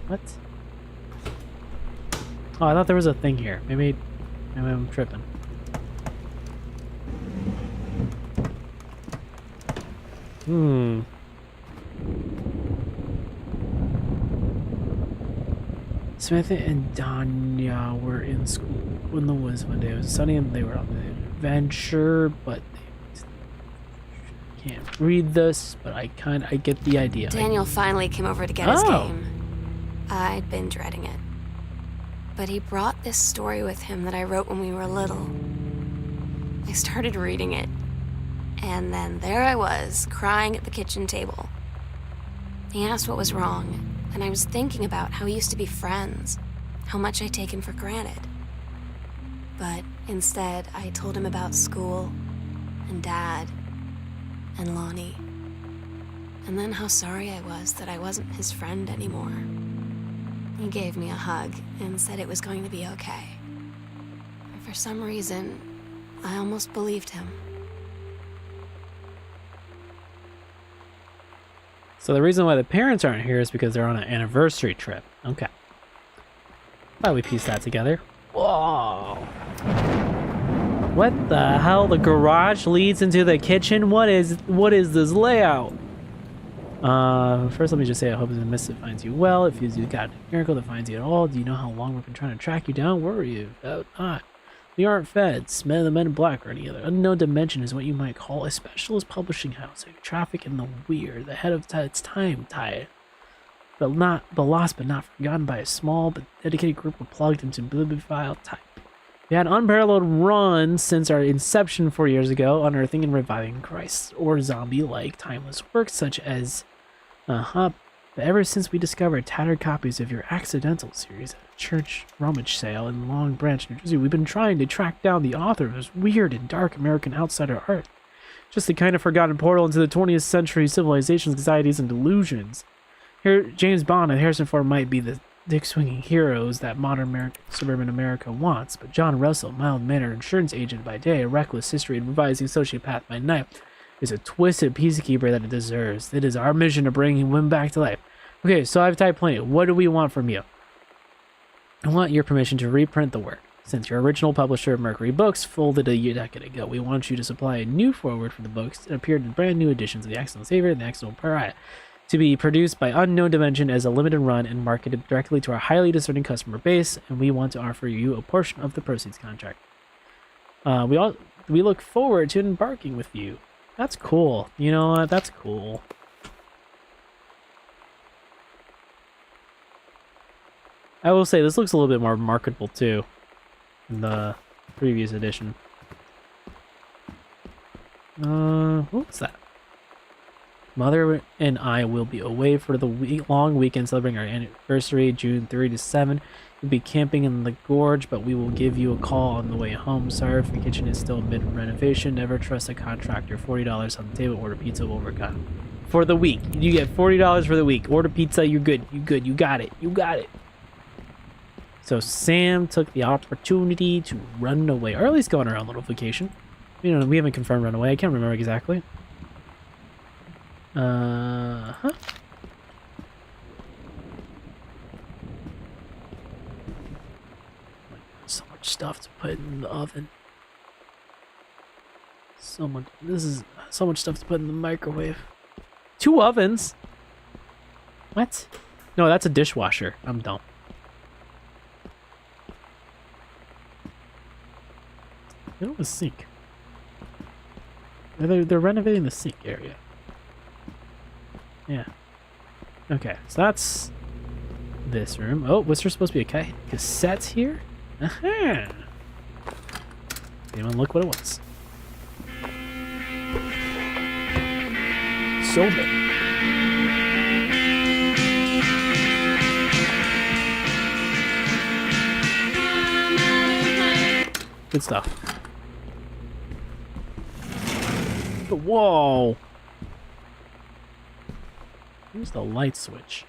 What? Oh, I thought there was a thing here. Maybe I'm tripping. Samantha and Danya were in school in the woods one day. It was sunny and they were on an adventure, but they can't read this, but I get the idea. Daniel finally came over to get his game. I'd been dreading it. But he brought this story with him that I wrote when we were little. I started reading it, and then there I was, crying at the kitchen table. He asked what was wrong, and I was thinking about how we used to be friends, how much I'd taken for granted. But instead, I told him about school, and Dad, and Lonnie, and then how sorry I was that I wasn't his friend anymore. He gave me a hug and said it was going to be okay. And for some reason, I almost believed him. So the reason why the parents aren't here is because they're on an anniversary trip. Okay. Glad we pieced that together. Whoa. What the hell? The garage leads into the kitchen? What is this layout? First let me just say I hope the Misfit finds you well. If you've got a miracle that finds you at all, do you know how long we've been trying to track you down? Where are you? Not. We aren't feds, the men in black, or any other unknown dimension is what you might call a specialist publishing house, a traffic in the weird, the head of its time tide. But not the lost but not forgotten by a small but dedicated group of plugged into bibliophile type. We had an unparalleled run since our inception 4 years ago, unearthing and reviving Christ or zombie-like timeless works such as but ever since we discovered tattered copies of your Accidental series at a church rummage sale in Long Branch, New Jersey, we've been trying to track down the author of this weird and dark American outsider art. Just the kind of forgotten portal into the 20th century civilization's anxieties and delusions. Here, James Bond and Harrison Ford might be the dick-swinging heroes that modern suburban America wants, but John Russell, mild-mannered insurance agent by day, a reckless history and revising sociopath by night, is a twisted peacekeeper that it deserves. It is our mission to bring him back to life. Okay, so I've typed plenty. What do we want from you? I want your permission to reprint the work. Since your original publisher, Mercury Books, folded a decade ago, we want you to supply a new foreword for the books and appeared in brand new editions of The Accidental Savior and The Accidental Pariah, to be produced by Unknown Dimension as a limited run and marketed directly to our highly discerning customer base, and we want to offer you a portion of the proceeds contract. We look forward to embarking with you. That's cool. You know what? That's cool. I will say this looks a little bit more marketable too than the previous edition. What's that? Mother and I will be away for the long weekend celebrating our anniversary, June 3 to 7. We'll be camping in the gorge, but we will give you a call on the way home. Sorry if the kitchen is still mid-renovation. Never trust a contractor. $40 on the table. Order pizza will work on. For the week. You get $40 for the week. Order pizza. You're good. You good. You got it. You got it. So Sam took the opportunity to run away, or at least go on our own little vacation. You know, we haven't confirmed run away. I can't remember exactly. So much stuff to put in the oven. This is so much stuff to put in the microwave. 2 ovens? What? No, that's a dishwasher. I'm dumb. They don't have a sink. They're renovating the sink area. Yeah. Okay, so that's this room. Oh, was there supposed to be a cassette here? Aha! Anyone look what it was? So big. Good stuff. Whoa! Where's the light switch?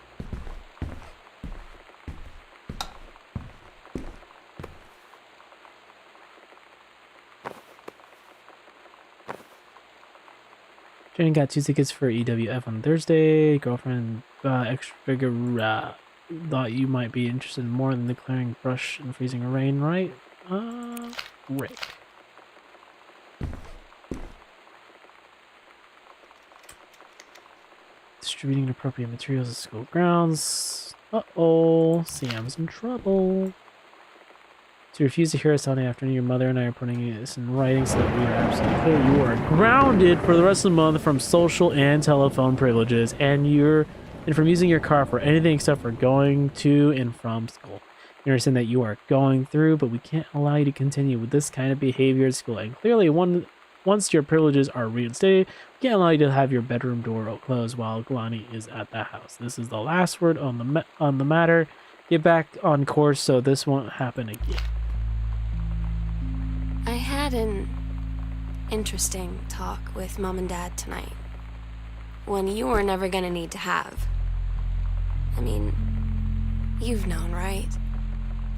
Jane got 2 tickets for EWF on Thursday. Girlfriend extra figure thought you might be interested in more than declaring brush and freezing rain, right? Great. Distributing appropriate materials at school grounds. Uh-oh, Sam's in trouble. To refuse to hear us Sunday afternoon, your mother and I are putting this in writing so that we are absolutely clear. You are grounded for the rest of the month from social and telephone privileges, and from using your car for anything except for going to and from school. You understand that you are going through, but we can't allow you to continue with this kind of behavior at school. And clearly, once your privileges are reinstated, we can't allow you to have your bedroom door closed while Glani is at the house. This is the last word on the matter. Get back on course so this won't happen again. I had an interesting talk with Mom and Dad tonight. One you were never gonna need to have. I mean, you've known, right?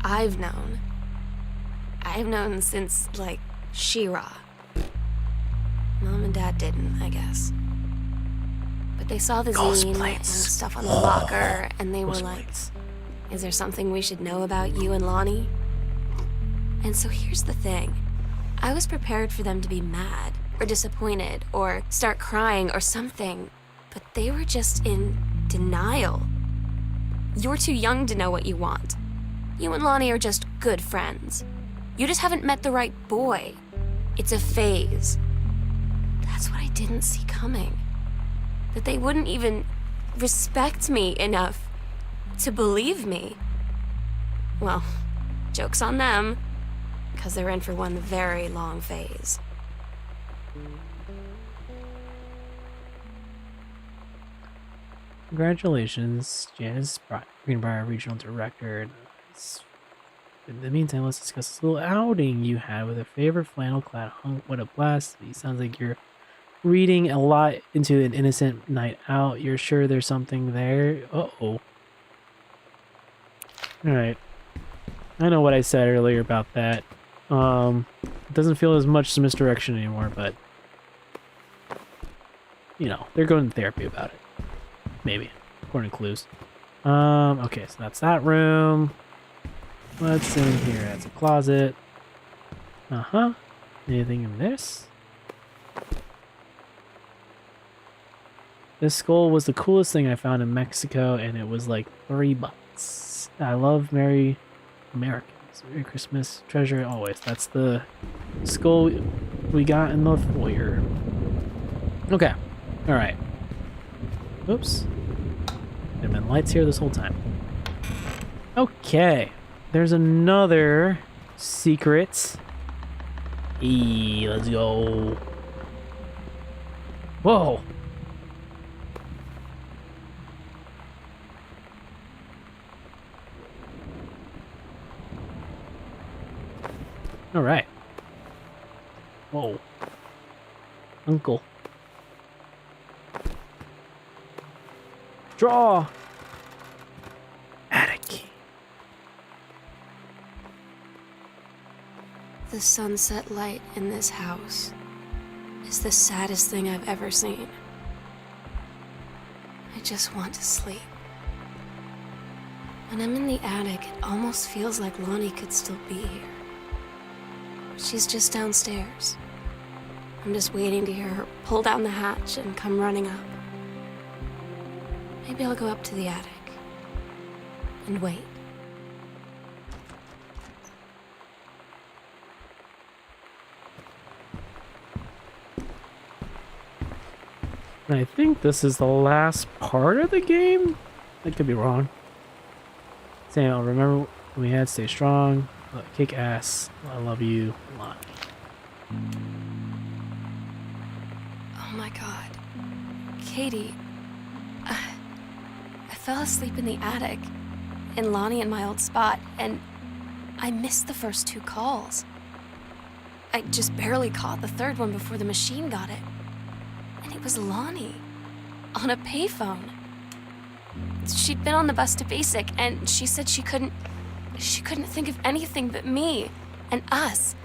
I've known. I've known since, like, She-Ra. Mom and Dad didn't, I guess. But they saw the zine and stuff on the locker, and they were like, is there something we should know about you and Lonnie? And so here's the thing. I was prepared for them to be mad, or disappointed, or start crying, or something. But they were just in denial. You're too young to know what you want. You and Lonnie are just good friends. You just haven't met the right boy. It's a phase. That's what I didn't see coming. That they wouldn't even respect me enough to believe me. Well, joke's on them, because they're in for one very long phase. Congratulations, Janice Greenbrier, Regional Director. In the meantime, let's discuss this little outing you had with a favorite flannel-clad hunk. What a blast. It sounds like you're reading a lot into an innocent night out. You're sure there's something there? Uh-oh. Alright. I know what I said earlier about that. It doesn't feel as much misdirection anymore, but... you know, they're going to therapy about it. Maybe. According to clues. Okay, so that's that room. What's in here? That's a closet. Uh-huh. Anything in this? This skull was the coolest thing I found in Mexico, and it was like $3. I love Merry Americans. Merry Christmas. Treasure it always. That's the skull we got in the foyer. Okay. Alright. Oops. There have been lights here this whole time. Okay. There's another secret. Let's go. Whoa. All right. Whoa. Uncle. Draw. Attic key. The sunset light in this house is the saddest thing I've ever seen. I just want to sleep. When I'm in the attic, it almost feels like Lonnie could still be here. She's just downstairs. I'm just waiting to hear her pull down the hatch and come running up. Maybe I'll go up to the attic and wait. I think this is the last part of the game. I could be wrong. Sam, remember when we had stay strong, kick ass. I love you a lot. Oh my god. Katie, I fell asleep in the attic, in Lonnie and my old spot, and I missed the first 2 calls. I just barely caught the third one before the machine got it. And it was Lonnie, on a payphone. She'd been on the bus to Basic, and she said she couldn't think of anything but me and us,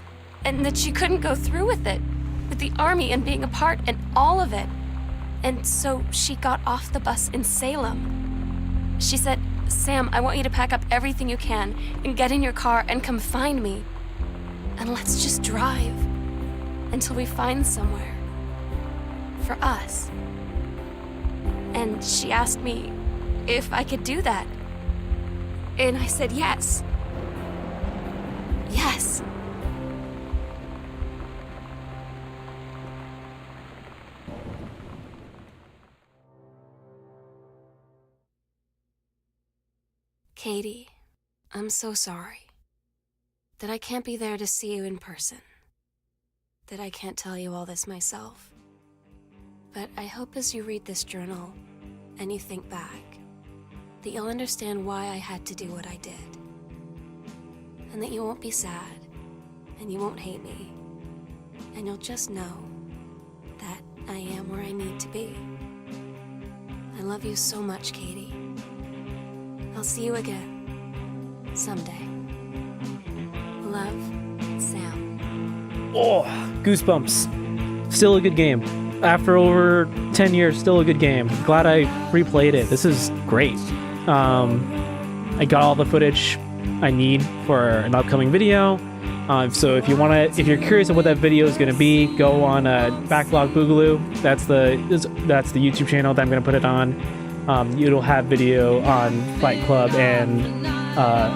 and that she couldn't go through with it, with the army and being apart and all of it. And so she got off the bus in Salem. She said, "Sam, I want you to pack up everything you can and get in your car and come find me. And let's just drive until we find somewhere for us." And she asked me if I could do that. And I said yes. Yes. Katie, I'm so sorry that I can't be there to see you in person, that I can't tell you all this myself. But I hope as you read this journal and you think back, that you'll understand why I had to do what I did. And that you won't be sad, and you won't hate me, and you'll just know that I am where I need to be. I love you so much, Katie. I'll see you again, someday. Love, Sam. Oh, goosebumps. Still a good game. After over 10 years, still a good game. Glad I replayed it. This is great. I got all the footage I need for an upcoming video. So if you're curious of what that video is going to be, go on Backlog Boogaloo. That's the YouTube channel that I'm going to put it on. It'll have video on Fight Club and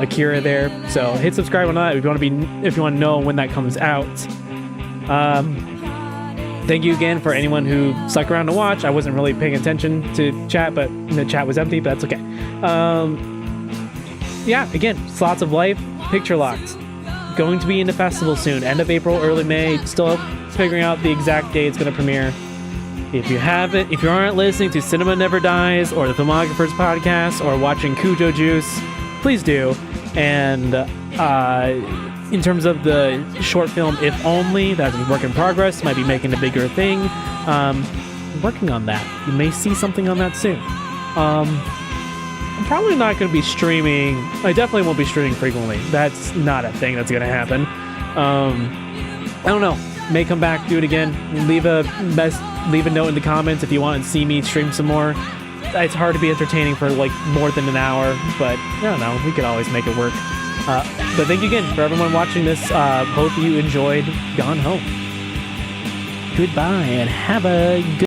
Akira there. So hit subscribe on that if you want to know when that comes out. Thank you again for anyone who stuck around to watch. I wasn't really paying attention to chat, but the chat was empty, but that's okay. Yeah, again, Slots of Life, Picture Locked. Going to be in the festival soon. End of April, early May. Still figuring out the exact day it's going to premiere. If you aren't listening to Cinema Never Dies or the Filmographers podcast or watching Cujo Juice, please do. And in terms of the short film If Only, that's a work in progress, might be making a bigger thing. Working on that. You may see something on that soon. I'm probably not going to be streaming. I definitely won't be streaming frequently. That's not a thing that's going to happen. I don't know. May come back, do it again. Leave a note in the comments if you want to see me stream some more. It's hard to be entertaining for like more than an hour, but I don't know. We could always make it work. But thank you again for everyone watching this. Hope you enjoyed Gone Home. Goodbye and have a good